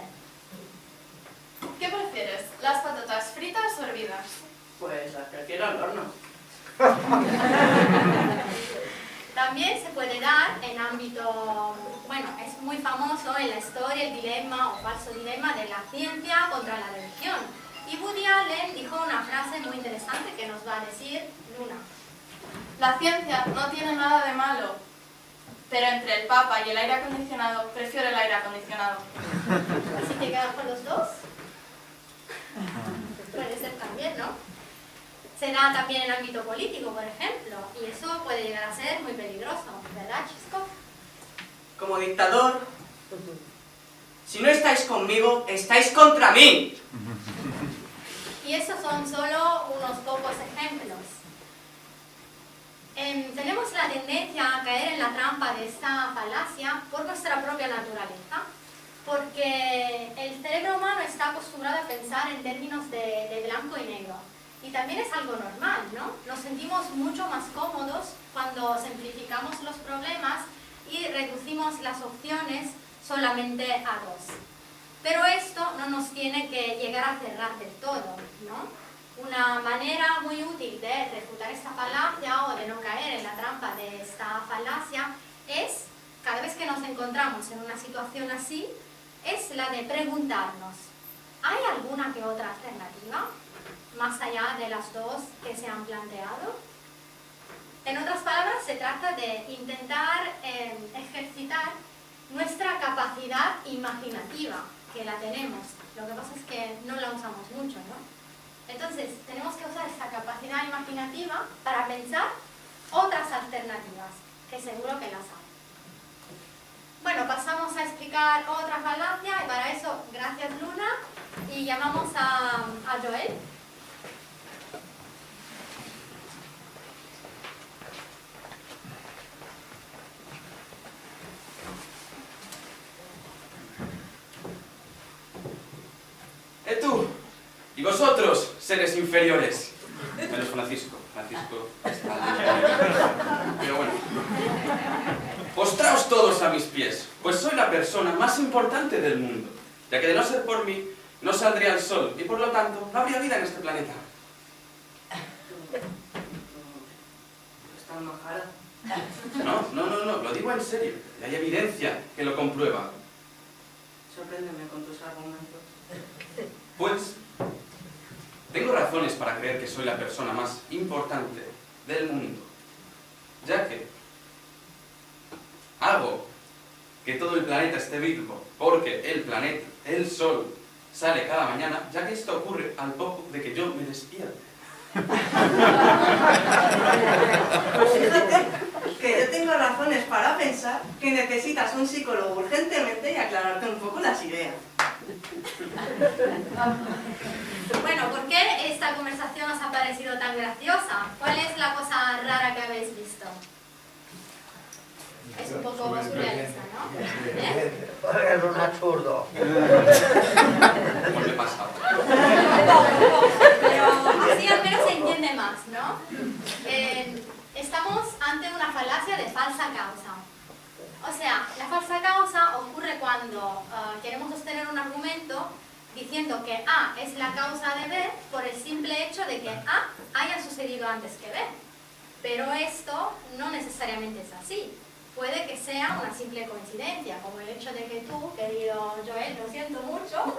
¿Qué prefieres? ¿Las patatas fritas o hervidas? Pues las prefiero al horno. También se puede dar en ámbito, bueno, es muy famoso en la historia el dilema o falso dilema de la ciencia contra la religión. Y Woody Allen dijo una frase muy interesante que nos va a decir Luna. La ciencia no tiene nada de malo, pero entre el Papa y el aire acondicionado, prefiero el aire acondicionado. ¿Así te quedas con los dos? Puede ser también, ¿no? Se da también en ámbito político, por ejemplo, y eso puede llegar a ser muy peligroso, ¿verdad, Chisco? Como dictador, si no estáis conmigo, estáis contra mí. Y esos son solo unos pocos ejemplos. Tenemos la tendencia a caer en la trampa de esta falacia por nuestra propia naturaleza, porque el cerebro humano está acostumbrado a pensar en términos de blanco y negro. Y también es algo normal, ¿no? Nos sentimos mucho más cómodos cuando simplificamos los problemas y reducimos las opciones solamente a dos. Pero esto no nos tiene que llegar a cerrar del todo, ¿no? Una manera muy útil de refutar esta falacia o de no caer en la trampa de esta falacia es, cada vez que nos encontramos en una situación así, es la de preguntarnos, ¿hay alguna que otra alternativa más allá de las dos que se han planteado? En otras palabras, se trata de intentar ejercitar nuestra capacidad imaginativa, que la tenemos. Lo que pasa es que no la usamos mucho, ¿no? Entonces, tenemos que usar esta capacidad imaginativa para pensar otras alternativas, que seguro que las hay. Bueno, pasamos a explicar otra falacia y para eso, gracias Luna, y llamamos a Joel. Tú y vosotros, seres inferiores. Menos Francisco. Francisco está... Pero bueno. Postraos todos a mis pies, pues soy la persona más importante del mundo, ya que de no ser por mí, no saldría el sol y por lo tanto no habría vida en este planeta. Está enojada. No, lo digo en serio, y hay evidencia que lo comprueba. Sorpréndeme con tus argumentos. Pues, tengo razones para creer que soy la persona más importante del mundo, ya que hago que todo el planeta esté vivo, porque el planeta, el sol, sale cada mañana, ya que esto ocurre al poco de que yo me despierte. Pues fíjate que yo tengo razones para pensar que necesitas un psicólogo urgentemente y aclararte un poco las ideas. Bueno, ¿por qué esta conversación os ha parecido tan graciosa? ¿Cuál es la cosa rara que habéis visto? Es un poco surrealista, ¿no? ¿Eh? Es un absurdo. ¿Cómo le pasa? Pero así al menos se entiende más, ¿no? Estamos ante una falacia de falsa causa. O sea, la falsa causa ocurre cuando queremos sostener un argumento diciendo que A es la causa de B por el simple hecho de que A haya sucedido antes que B. Pero esto no necesariamente es así. Puede que sea una simple coincidencia, como el hecho de que tú, querido Joel, lo siento mucho,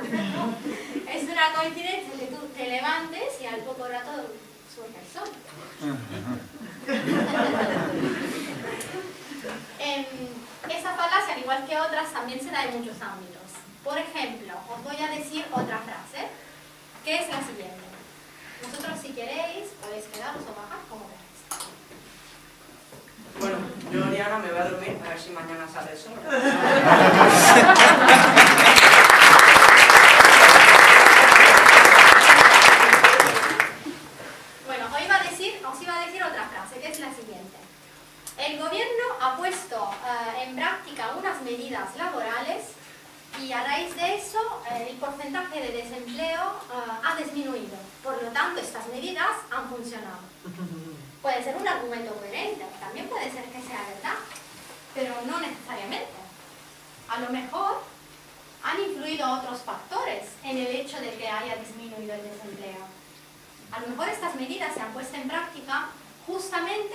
es una coincidencia que tú te levantes y al poco rato surge el sol. Esa falacia, al igual que otras, también se da en muchos ámbitos. Por ejemplo, os voy a decir otra frase, que es la siguiente. Vosotros, si queréis, podéis quedaros o bajar como veáis. Bueno, yo, Oriana, me voy a dormir a ver si mañana sale el sol. Bueno, os iba a decir otra frase, que es la siguiente. El gobierno gobierno ha puesto en práctica unas medidas laborales y a raíz de eso el porcentaje de desempleo ha disminuido. Por lo tanto, estas medidas han funcionado. Puede ser un argumento coherente, también puede ser que sea verdad, pero no necesariamente. A lo mejor han influido otros factores en el hecho de que haya disminuido el desempleo. A lo mejor estas medidas se han puesto en práctica justamente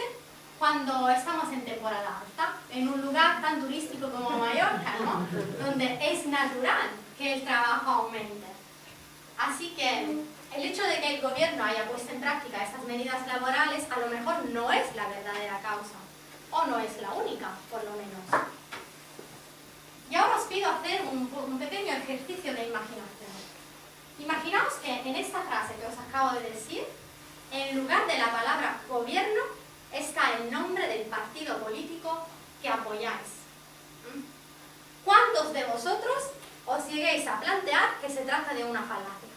cuando estamos en temporada alta, en un lugar tan turístico como Mallorca, ¿no? Donde es natural que el trabajo aumente. Así que el hecho de que el gobierno haya puesto en práctica estas medidas laborales a lo mejor no es la verdadera causa, o no es la única, por lo menos. Y ahora os pido hacer un pequeño ejercicio de imaginación. Imaginaos que en esta frase que os acabo de decir, en lugar de la palabra gobierno, está el nombre del partido político que apoyáis. ¿Cuántos de vosotros os lleguéis a plantear que se trata de una falacia?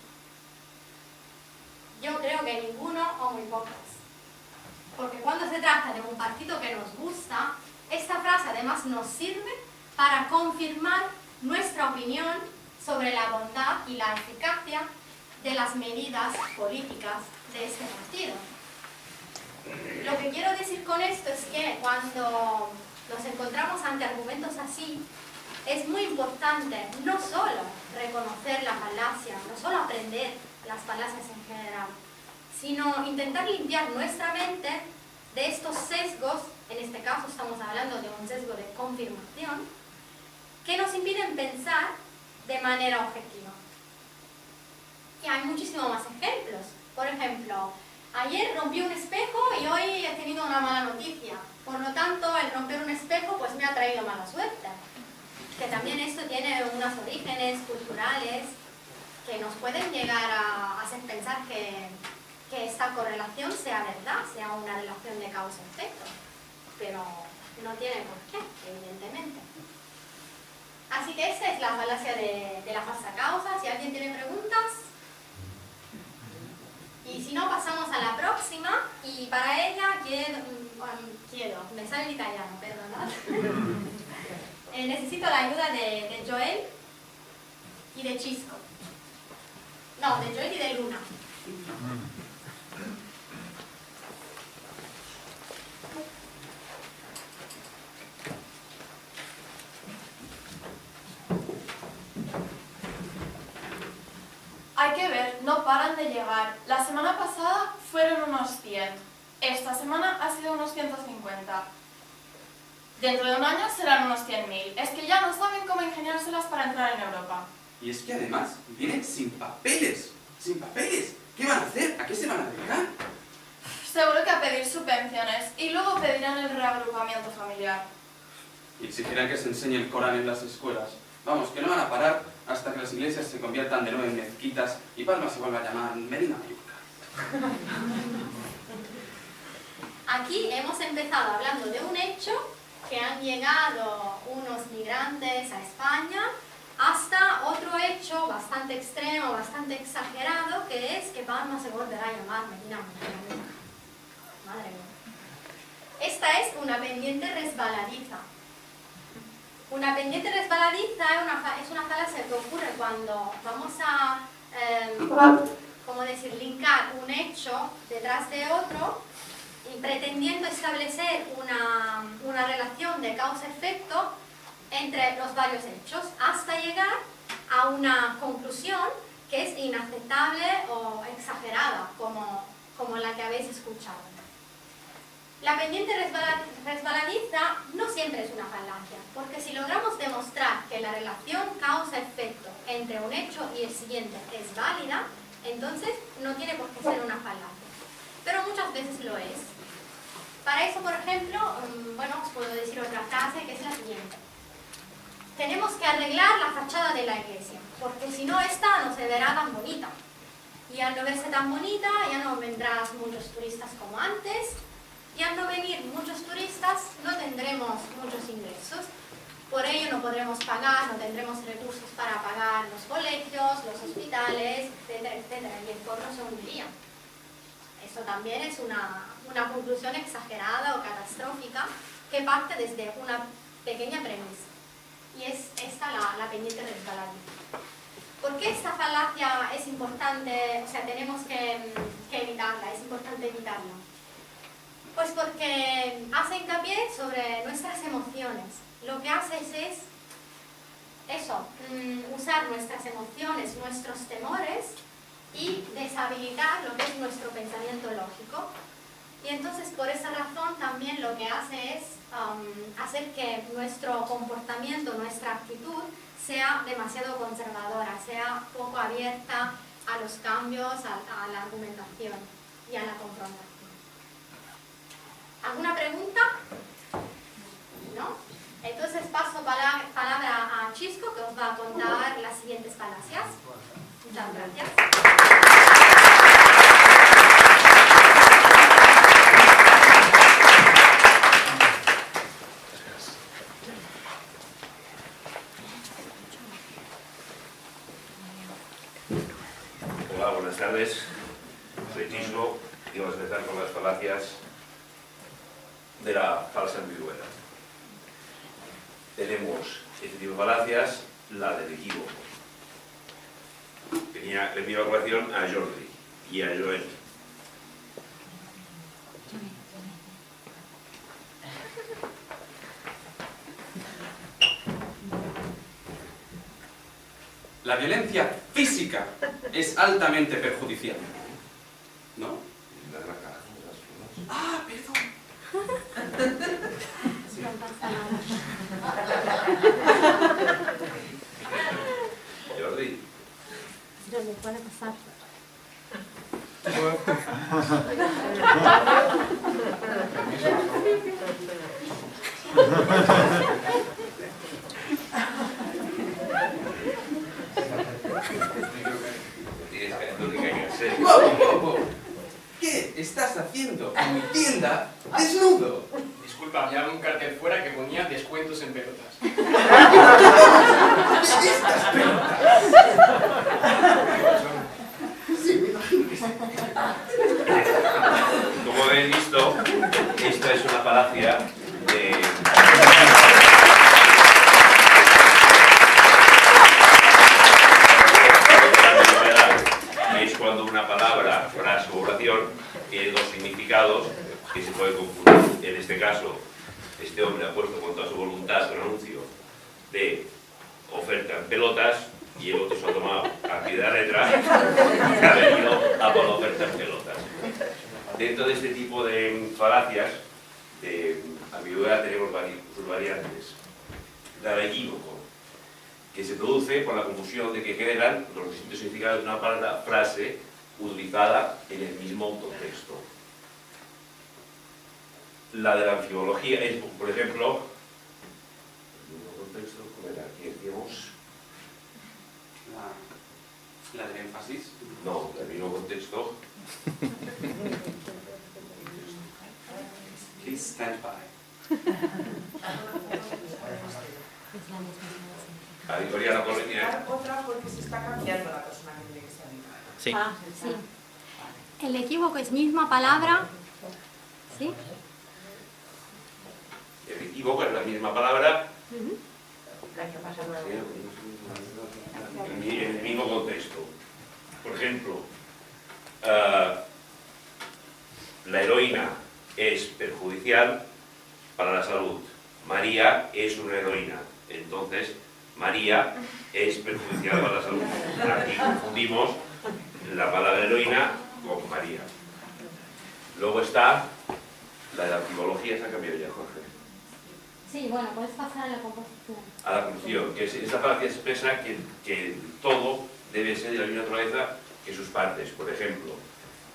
Yo creo que ninguno o muy pocos. Porque cuando se trata de un partido que nos gusta, esta frase además nos sirve para confirmar nuestra opinión sobre la bondad y la eficacia de las medidas políticas de este partido. Lo que quiero decir con esto es que cuando nos encontramos ante argumentos así, es muy importante no solo reconocer la falacia, no solo aprender las falacias en general, sino intentar limpiar nuestra mente de estos sesgos, en este caso estamos hablando de un sesgo de confirmación, que nos impiden pensar de manera objetiva. Y hay muchísimos más ejemplos. Por ejemplo, ayer rompí un espejo y hoy he tenido una mala noticia. Por lo tanto, el romper un espejo pues me ha traído mala suerte. Que también esto tiene unos orígenes culturales que nos pueden llegar a hacer pensar que esta correlación sea verdad, sea una relación de causa-efecto. Pero no tiene por qué, evidentemente. Así que esta es la falacia de la falsa causa. Si alguien tiene preguntas. Y si no, pasamos a la próxima. Y para ella me sale el italiano, perdonad. Necesito la ayuda de Joel y de Chisco. No, de Joel y de Luna. Hay que ver, no paran de llegar. La semana pasada fueron unos 100. Esta semana ha sido unos 150. Dentro de un año serán unos 100.000. Es que ya no saben cómo ingeniárselas para entrar en Europa. Y es que además vienen sin papeles. Sin papeles. ¿Qué van a hacer? ¿A qué se van a dedicar? Seguro que a pedir subvenciones y luego pedirán el reagrupamiento familiar. Y exigirán que se enseñe el Corán en las escuelas. Vamos, que no van a parar hasta que las iglesias se conviertan de nuevo en mezquitas y Palma se vuelva a llamar Medina Mallorca. Aquí hemos empezado hablando de un hecho, que han llegado unos migrantes a España, hasta otro hecho bastante extremo, bastante exagerado, que es que Palma se volverá a llamar Medina Mallorca. Madre mía. Esta es una pendiente resbaladiza. Una pendiente resbaladiza es una falacia que ocurre cuando vamos a, linkar un hecho detrás de otro y pretendiendo establecer una relación de causa-efecto entre los varios hechos hasta llegar a una conclusión que es inaceptable o exagerada, como la que habéis escuchado. La pendiente resbaladiza no siempre es una falacia, porque si logramos demostrar que la relación causa-efecto entre un hecho y el siguiente es válida, entonces no tiene por qué ser una falacia. Pero muchas veces lo es. Para eso, por ejemplo, os puedo decir otra frase que es la siguiente. Tenemos que arreglar la fachada de la iglesia, porque si no, esta no se verá tan bonita. Y al no verse tan bonita, ya no vendrán muchos turistas como antes. Y al no venir muchos turistas, no tendremos muchos ingresos. Por ello no podremos pagar, no tendremos recursos para pagar los colegios, los hospitales, etcétera, etcétera. Y el pueblo se hundiría. Eso también es una conclusión exagerada o catastrófica, que parte desde una pequeña premisa. Y es esta la pendiente resbaladiza. ¿Por qué esta falacia es importante? O sea, tenemos que evitarla, es importante evitarla. Pues porque hace hincapié sobre nuestras emociones. Lo que hace es eso, usar nuestras emociones, nuestros temores y deshabilitar lo que es nuestro pensamiento lógico. Y entonces por esa razón también lo que hace es hacer que nuestro comportamiento, nuestra actitud sea demasiado conservadora, sea poco abierta a los cambios, a la argumentación y a la confrontación. ¿Alguna pregunta? ¿No? Entonces paso palabra a Chisco, que os va a contar las siguientes falacias. Muchas gracias. Hola, buenas tardes. Soy Chisco y vamos a empezar con las falacias de la falsa ambigüedad. Tenemos este tipo de falacias, la del equívoco. Le pido ecuación a Jordi y a Joel. La violencia física es altamente perjudicial, ¿no? Ah, perdón. No pasa nada. Jordi. No me puede pasar. ¿Qué estás haciendo en mi tienda desnudo? Disculpa, había un cartel fuera que ponía descuentos en pelotas. ¿Estas pelotas? Como habéis visto, esta es una falacia de... Es cuando una palabra, frase o oración tiene dos significados que se pueden confundir. En este caso, este hombre ha puesto con toda su voluntad un anuncio de oferta en pelotas y el otro se ha tomado a pie de la letra y ha venido a por la oferta en pelotas. Dentro de este tipo de falacias de ambigüedad tenemos sus variantes. La del equívoco, que se produce por la confusión de que generan los distintos significados de una palabra, frase utilizada en el mismo contexto. La de la anfibología es, por ejemplo, el mismo contexto, ¿cómo era? Aquí decíamos... ¿La del énfasis? No, el mismo contexto. Please stand by. A Victoria la colonia. Otra porque se está cambiando la persona que tiene que ser. Sí. Ah, sí. El equívoco es misma palabra. ¿Sí? El equívoco es la misma palabra La que pasa luego. en el mismo contexto. Por ejemplo, la heroína es perjudicial para la salud. María es una heroína. Entonces, María es perjudicial para la salud. Aquí confundimos la palabra heroína con María. Luego está la de la antipología, se ha cambiado ya, Jorge. Sí, bueno, puedes pasar a la composición. A la función, que esta falacia expresa que todo debe ser de la misma naturaleza que sus partes. Por ejemplo,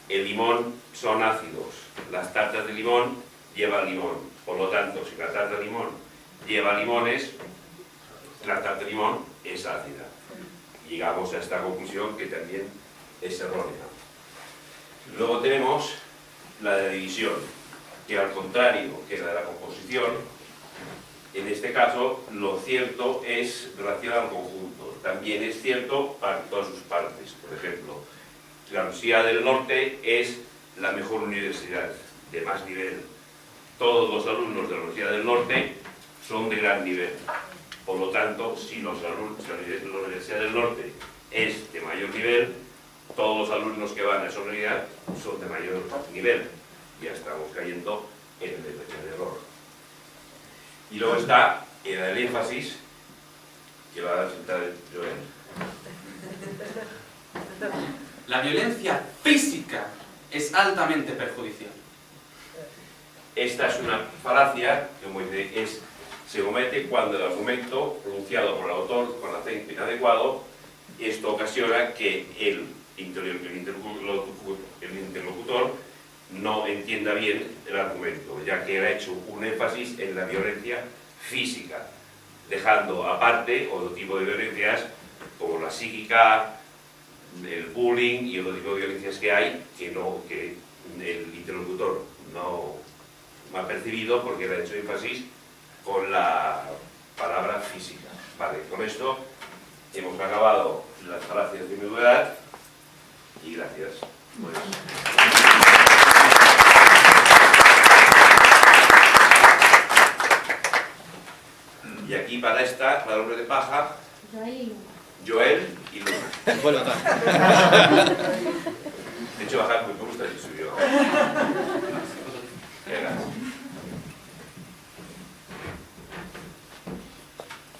el limón son ácidos, las tartas de limón llevan limón. Por lo tanto, si la tarta de limón lleva limones, la tarta de limón es ácida. Llegamos a esta conclusión que también es errónea. Luego tenemos la de división, que al contrario que la de la composición, en este caso lo cierto es relacionado al conjunto. También es cierto para todas sus partes. Por ejemplo, la Universidad del Norte es la mejor universidad, de más nivel. todos los alumnos de la Universidad del Norte son de gran nivel. Por lo tanto, si los alumnos de la Universidad del Norte es de mayor nivel, todos los alumnos que van a esa universidad son de mayor nivel. Ya estamos cayendo en el error. Y luego está el énfasis que va a presentar Joel. La violencia física es altamente perjudicial. Esta es una falacia que se comete cuando el argumento pronunciado por el autor con acento inadecuado, esto ocasiona que el interlocutor no entienda bien el argumento, ya que él ha hecho un énfasis en la violencia física, dejando aparte otro tipo de violencias como la psíquica, el bullying y otro tipo de violencias que hay que el interlocutor no ha percibido porque le ha hecho énfasis con la palabra física. Vale, con esto hemos acabado las falacias de ambigüedad y gracias. Bueno. Y aquí para el hombre de paja, Joel y Luna. De hecho, bajar me gusta si subió.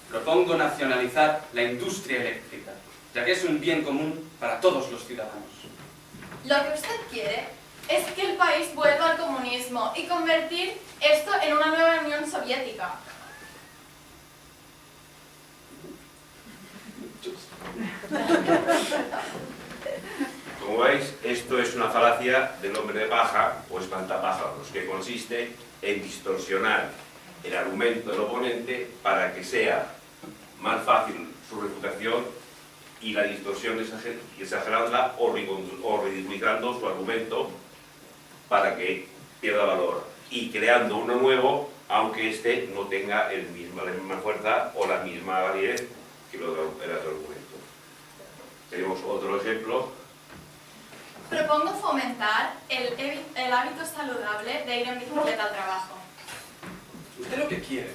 Propongo nacionalizar la industria eléctrica, ya que es un bien común para todos los ciudadanos. Lo que usted quiere es que el país vuelva al comunismo y convertir esto en una nueva Unión Soviética. Como veis, esto es una falacia del hombre de paja o espantapájaros, que consiste en distorsionar el argumento del oponente para que sea más fácil su refutación y la distorsión exagerándola o ridiculizando su argumento para que pierda valor y creando uno nuevo aunque éste no tenga la misma fuerza o la misma validez que el otro argumento. Tenemos otro ejemplo. Propongo fomentar el hábito saludable de ir en bicicleta al trabajo. Usted lo que quiere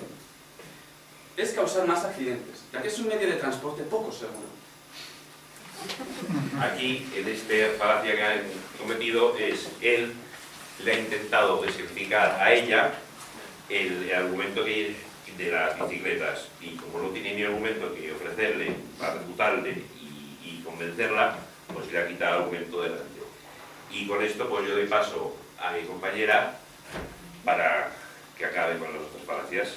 es causar más accidentes, ya que es un medio de transporte poco seguro. Aquí, en este falacia que han cometido, él le ha intentado descalificar a ella el argumento de las bicicletas, y como no tiene ni argumento que ofrecerle para refutarle y convencerla, pues le ha quitado el argumento delante. Y con esto pues yo doy paso a mi compañera para que acabe con las otras falacias.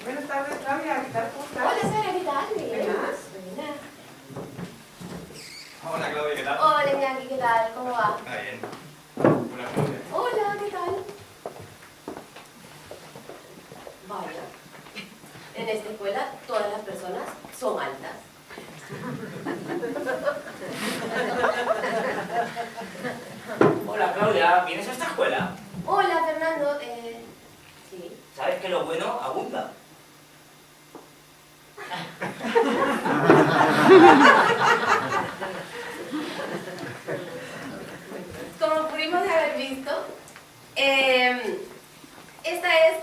Buenas tardes, Claudia, ¿qué tal? ¿Cómo estás? Hola, Sara, ¿qué tal? ¿Buenas? Hola, Claudia, ¿qué tal? Hola, Iñaki, ¿qué tal? ¿Cómo va? Está bien. Hola, Claudia. Hola, ¿qué tal? Vaya, en esta escuela todas las personas son altas. Hola, Claudia, ¿vienes a esta escuela? Hola, Fernando, sí. ¿Sabes que lo bueno abunda? Como pudimos haber visto, esta es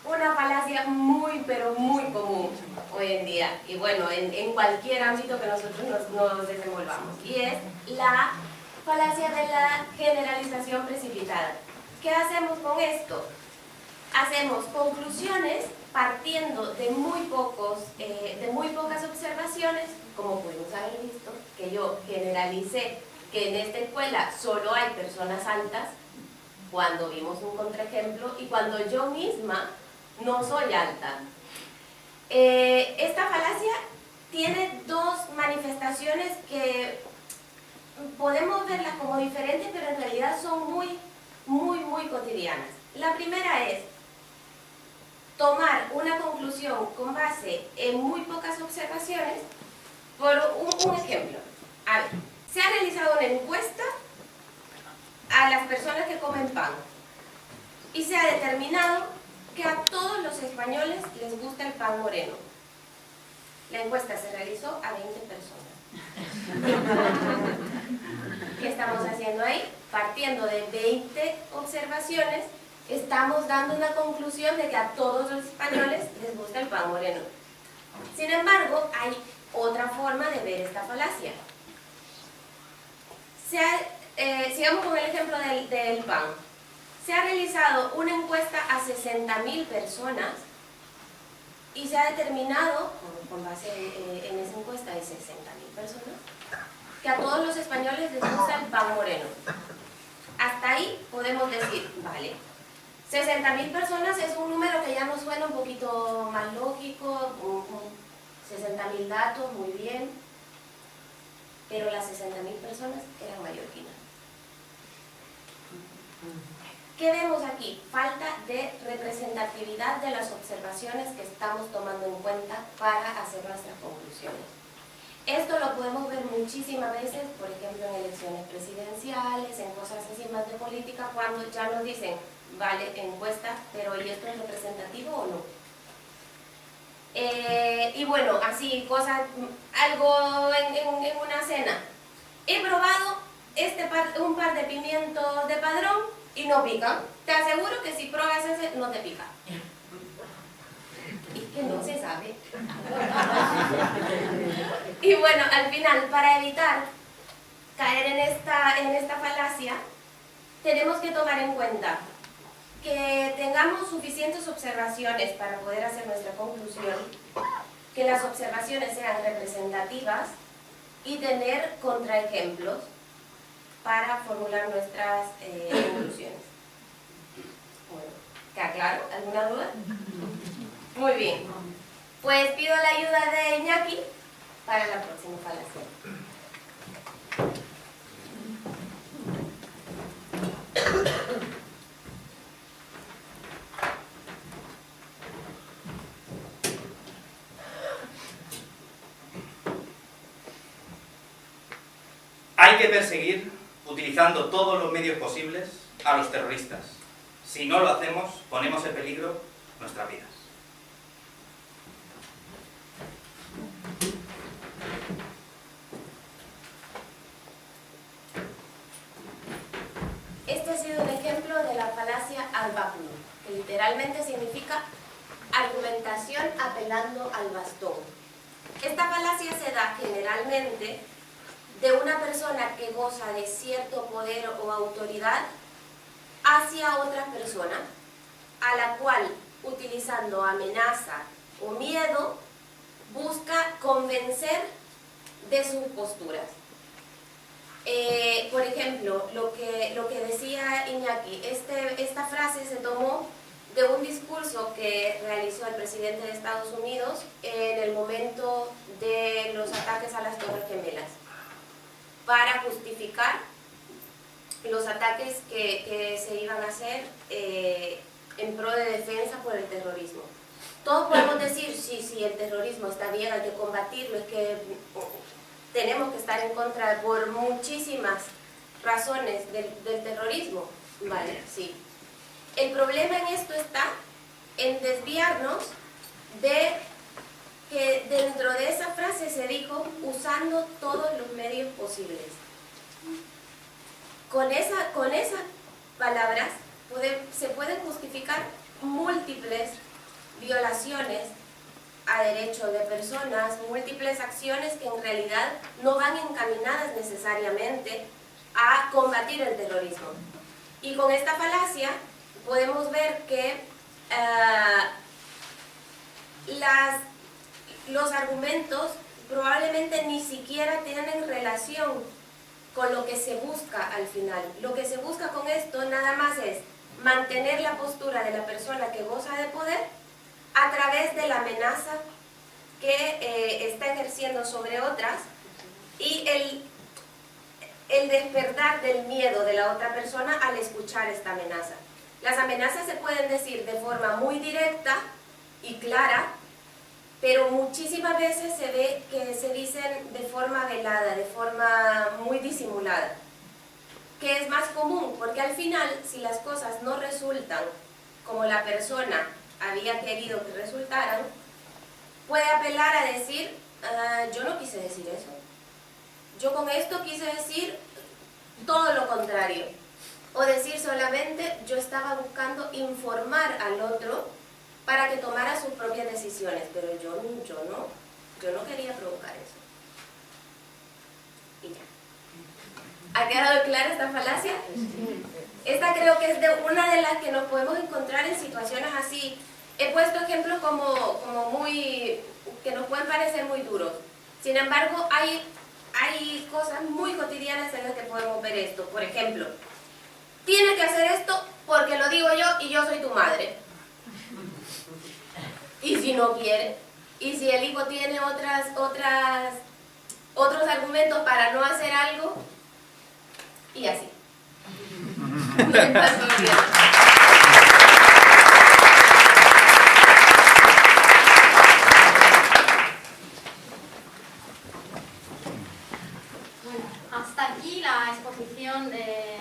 una falacia muy, pero muy común hoy en día. Y bueno, en cualquier ámbito que nosotros nos desenvolvamos. Y es la falacia de la generalización precipitada. ¿Qué hacemos con esto? Hacemos conclusiones partiendo de muy pocas observaciones, como pudimos haber visto, que yo generalicé que en esta escuela solo hay personas altas, cuando vimos un contraejemplo y cuando yo misma no soy alta. Esta falacia tiene dos manifestaciones que podemos verlas como diferentes, pero en realidad son muy cotidianas. La primera es tomar una conclusión con base en muy pocas observaciones Por un ejemplo, a ver, se ha realizado una encuesta a las personas que comen pan y se ha determinado que a todos los españoles les gusta el pan moreno. La encuesta se realizó a 20 personas. ¿Qué estamos haciendo ahí? Partiendo de 20 observaciones, estamos dando una conclusión de que a todos los españoles les gusta el pan moreno. Sin embargo, hay otra forma de ver esta falacia. Sigamos con el ejemplo del pan. Se ha realizado una encuesta a 60.000 personas y se ha determinado, con base en esa encuesta de 60.000 personas, que a todos los españoles les gusta el pan moreno. Hasta ahí podemos decir, vale, 60.000 personas es un número que ya nos suena un poquito más lógico, 60.000 datos, muy bien, pero las 60.000 personas eran mallorquinas. ¿Qué vemos aquí? Falta de representatividad de las observaciones que estamos tomando en cuenta para hacer nuestras conclusiones. Esto lo podemos ver muchísimas veces, por ejemplo, en elecciones presidenciales, en cosas así más de política, cuando ya nos dicen, vale, encuesta, pero ¿y esto es representativo o no? Y bueno, así, cosas, algo en una cena. He probado un par de pimientos de Padrón y no pican. Te aseguro que si pruebas ese, no te pica. Y que no se sabe. Y bueno, al final, para evitar caer en esta falacia, tenemos que tomar en cuenta que tengamos suficientes observaciones para poder hacer nuestra conclusión, que las observaciones sean representativas y tener contraejemplos para formular nuestras conclusiones. Bueno, ¿queda claro? ¿Alguna duda? Muy bien. Pues pido la ayuda de Iñaki para la próxima falacia. Hay que perseguir, utilizando todos los medios posibles, a los terroristas. Si no lo hacemos, ponemos en peligro nuestras vidas. Este ha sido un ejemplo de la falacia al-baqlu, que literalmente significa argumentación apelando al bastón. Esta falacia se da generalmente de una persona que goza de cierto poder o autoridad hacia otra persona, a la cual, utilizando amenaza o miedo, busca convencer de sus posturas. Por ejemplo, lo que decía Iñaki, esta frase se tomó de un discurso que realizó el presidente de Estados Unidos en el momento de los ataques a las Torres Gemelas, para justificar los ataques que se iban a hacer en pro de defensa por el terrorismo. Todos podemos decir, sí, el terrorismo está bien, hay que combatirlo, es que tenemos que estar en contra por muchísimas razones del terrorismo. Vale, sí. El problema en esto está en desviarnos de que dentro de esa frase se dijo usando todos los medios posibles. Con esas palabras se pueden justificar múltiples violaciones a derechos de personas, múltiples acciones que en realidad no van encaminadas necesariamente a combatir el terrorismo. Y con esta falacia podemos ver que los argumentos probablemente ni siquiera tienen relación con lo que se busca al final. Lo que se busca con esto nada más es mantener la postura de la persona que goza de poder a través de la amenaza que está ejerciendo sobre otras y el despertar del miedo de la otra persona al escuchar esta amenaza. Las amenazas se pueden decir de forma muy directa y clara, pero muchísimas veces se ve que se dicen de forma velada, de forma muy disimulada, que es más común, porque al final, si las cosas no resultan como la persona había querido que resultaran, puede apelar a decir, yo no quise decir eso, yo con esto quise decir todo lo contrario, o decir solamente, yo estaba buscando informar al otro para que tomara sus propias decisiones, pero yo no quería provocar eso. Y ya. ¿Ha quedado clara esta falacia? Esta creo que es una de las que nos podemos encontrar en situaciones así. He puesto ejemplos como muy, que nos pueden parecer muy duros. Sin embargo, hay cosas muy cotidianas en las que podemos ver esto. Por ejemplo, tienes que hacer esto porque lo digo yo y yo soy tu madre. Y si no quiere, y si el hijo tiene otros argumentos para no hacer algo, y así. Bueno, hasta aquí la exposición de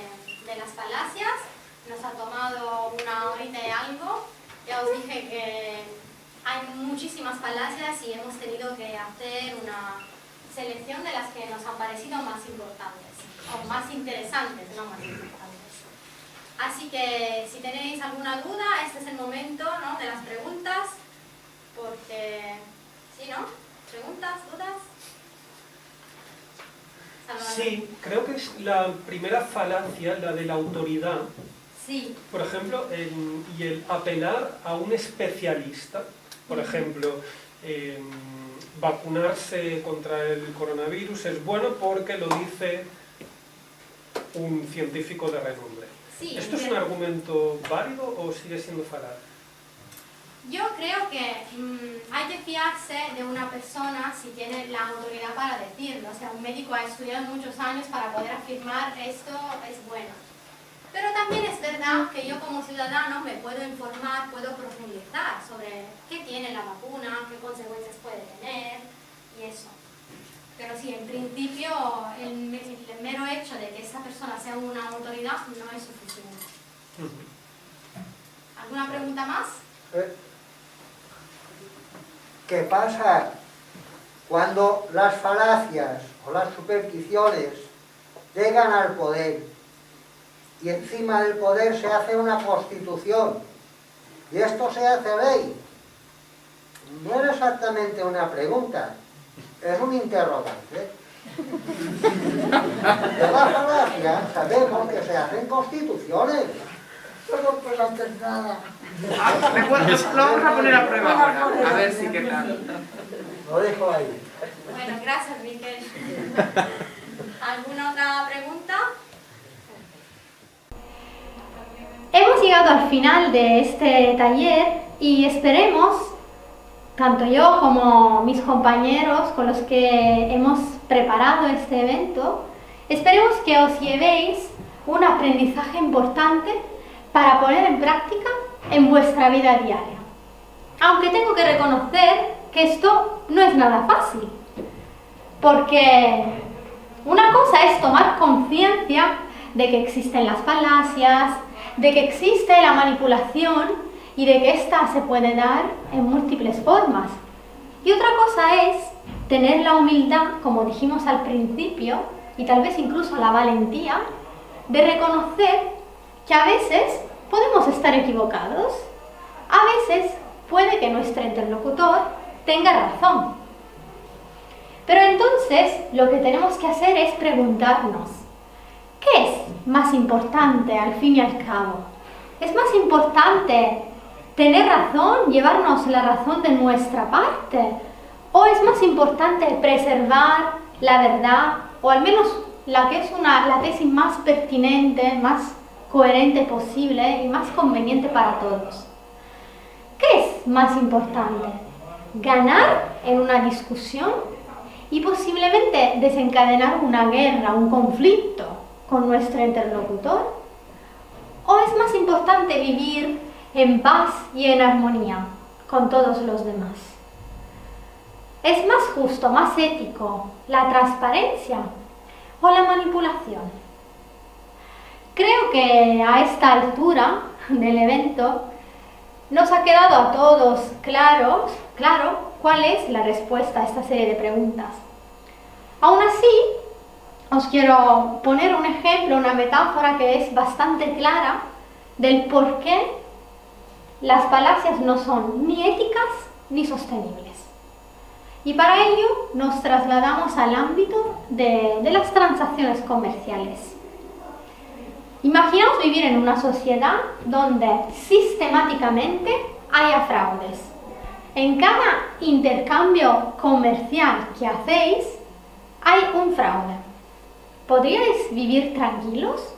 las falacias. Nos ha tomado una horita y algo. Ya os dije que hay muchísimas falacias y hemos tenido que hacer una selección de las que nos han parecido más importantes, o más interesantes, no más importantes. Así que si tenéis alguna duda, este es el momento, ¿no?, de las preguntas, porque, ¿sí, no? ¿Preguntas, dudas? Salvador. Sí, creo que es la primera falacia, la de la autoridad. Sí. Por ejemplo, y el apelar a un especialista. Por ejemplo, vacunarse contra el coronavirus es bueno porque lo dice un científico de renombre. Sí, ¿Esto es un argumento válido o sigue siendo falaz? Yo creo que hay que fiarse de una persona si tiene la autoridad para decirlo. O sea, un médico ha estudiado muchos años para poder afirmar esto es bueno. Pero también es verdad que yo como ciudadano me puedo informar, puedo profundizar sobre qué tiene la vacuna, qué consecuencias puede tener y eso. Pero sí, en principio el mero hecho de que esa persona sea una autoridad no es suficiente. ¿Alguna pregunta más? ¿Qué pasa cuando las falacias o las supersticiones llegan al poder y encima del poder se hace una constitución y esto se hace ley? No es exactamente una pregunta, es un interrogante. De las falacias sabemos que se hacen constituciones, pero pues antes nada. Lo vamos a poner a prueba ahora, a ver si qué tal. Lo dejo ahí. Bueno, gracias, Miquel. ¿Alguna otra pregunta? Hemos llegado al final de este taller y esperemos, tanto yo como mis compañeros con los que hemos preparado este evento, esperemos que os llevéis un aprendizaje importante para poner en práctica en vuestra vida diaria. Aunque tengo que reconocer que esto no es nada fácil, porque una cosa es tomar conciencia de que existen las falacias, de que existe la manipulación y de que ésta se puede dar en múltiples formas. Y otra cosa es tener la humildad, como dijimos al principio, y tal vez incluso la valentía, de reconocer que a veces podemos estar equivocados, a veces puede que nuestro interlocutor tenga razón. Pero entonces lo que tenemos que hacer es preguntarnos, ¿qué es más importante al fin y al cabo? ¿Es más importante tener razón, llevarnos la razón de nuestra parte? ¿O es más importante preservar la verdad, o al menos la que es la tesis más pertinente, más coherente posible y más conveniente para todos? ¿Qué es más importante? ¿Ganar en una discusión y posiblemente desencadenar una guerra, un conflicto con nuestro interlocutor? ¿O es más importante vivir en paz y en armonía con todos los demás? ¿Es más justo, más ético la transparencia o la manipulación? Creo que a esta altura del evento nos ha quedado a todos claro cuál es la respuesta a esta serie de preguntas. Aún así, os quiero poner un ejemplo, una metáfora que es bastante clara del por qué las falacias no son ni éticas ni sostenibles. Y para ello nos trasladamos al ámbito de las transacciones comerciales. Imaginaos vivir en una sociedad donde sistemáticamente haya fraudes. En cada intercambio comercial que hacéis hay un fraude. ¿Podríais vivir tranquilos?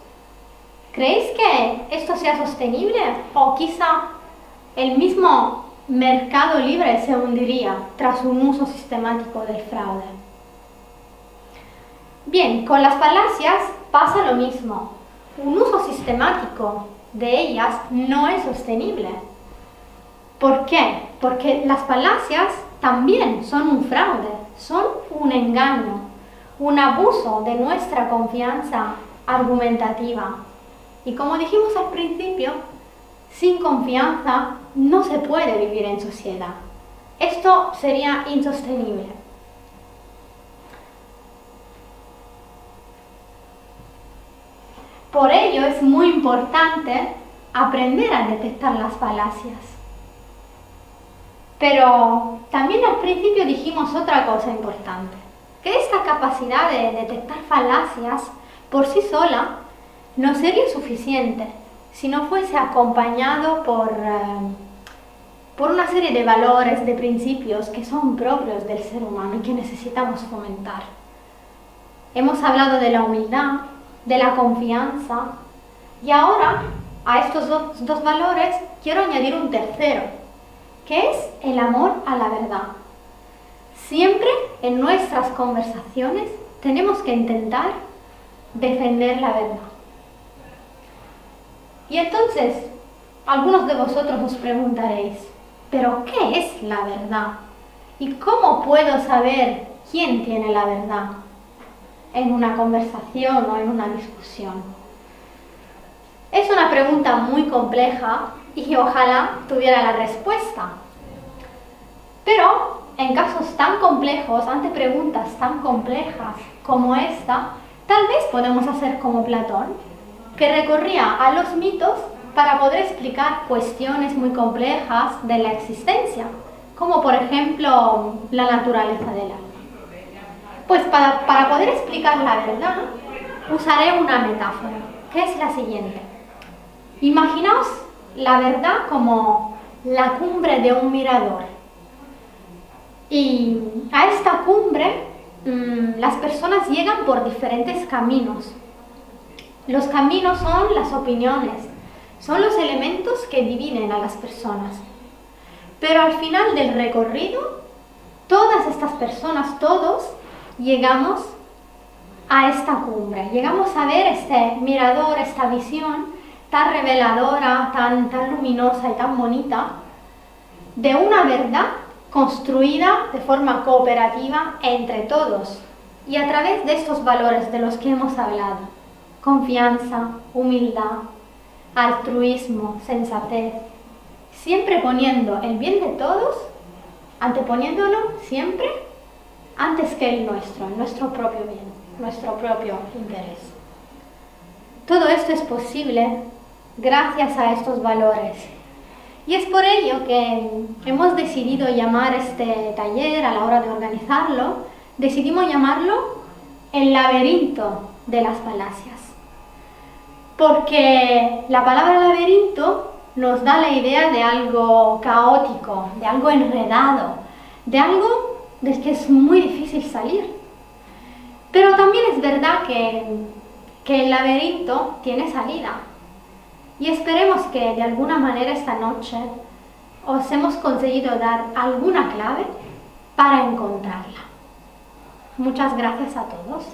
¿Creéis que esto sea sostenible? ¿O quizá el mismo mercado libre se hundiría tras un uso sistemático del fraude? Bien, con las falacias pasa lo mismo. Un uso sistemático de ellas no es sostenible. ¿Por qué? Porque las falacias también son un fraude, son un engaño, un abuso de nuestra confianza argumentativa. Y como dijimos al principio, sin confianza no se puede vivir en sociedad. Esto sería insostenible. Por ello es muy importante aprender a detectar las falacias. Pero también al principio dijimos otra cosa importante, que esta capacidad de detectar falacias por sí sola no sería suficiente si no fuese acompañado por una serie de valores, de principios que son propios del ser humano y que necesitamos fomentar. Hemos hablado de la humildad, de la confianza, y ahora a estos dos valores quiero añadir un tercero, que es el amor a la verdad. Siempre en nuestras conversaciones tenemos que intentar defender la verdad. Y entonces, algunos de vosotros os preguntaréis, ¿pero qué es la verdad? ¿Y cómo puedo saber quién tiene la verdad en una conversación o en una discusión? Es una pregunta muy compleja y ojalá tuviera la respuesta. Pero en casos tan complejos, ante preguntas tan complejas como esta, tal vez podemos hacer como Platón, que recorría a los mitos para poder explicar cuestiones muy complejas de la existencia, como por ejemplo la naturaleza del alma. Pues para poder explicar la verdad, usaré una metáfora, que es la siguiente. Imaginaos la verdad como la cumbre de un mirador. Y a esta cumbre las personas llegan por diferentes caminos. Los caminos son las opiniones, son los elementos que dividen a las personas. Pero al final del recorrido, todas estas personas, todos, llegamos a esta cumbre. Llegamos a ver este mirador, esta visión tan reveladora, tan luminosa y tan bonita, de una verdad construida de forma cooperativa entre todos y a través de estos valores de los que hemos hablado: confianza, humildad, altruismo, sensatez, siempre poniendo el bien de todos, anteponiéndolo siempre antes que el nuestro propio bien, nuestro propio interés. Todo esto es posible gracias a estos valores. Y es por ello que hemos decidido llamar este taller, a la hora de organizarlo, decidimos llamarlo el laberinto de las falacias. Porque la palabra laberinto nos da la idea de algo caótico, de algo enredado, de algo del que es muy difícil salir. Pero también es verdad que el laberinto tiene salida. Y esperemos que de alguna manera esta noche os hemos conseguido dar alguna clave para encontrarla. Muchas gracias a todos.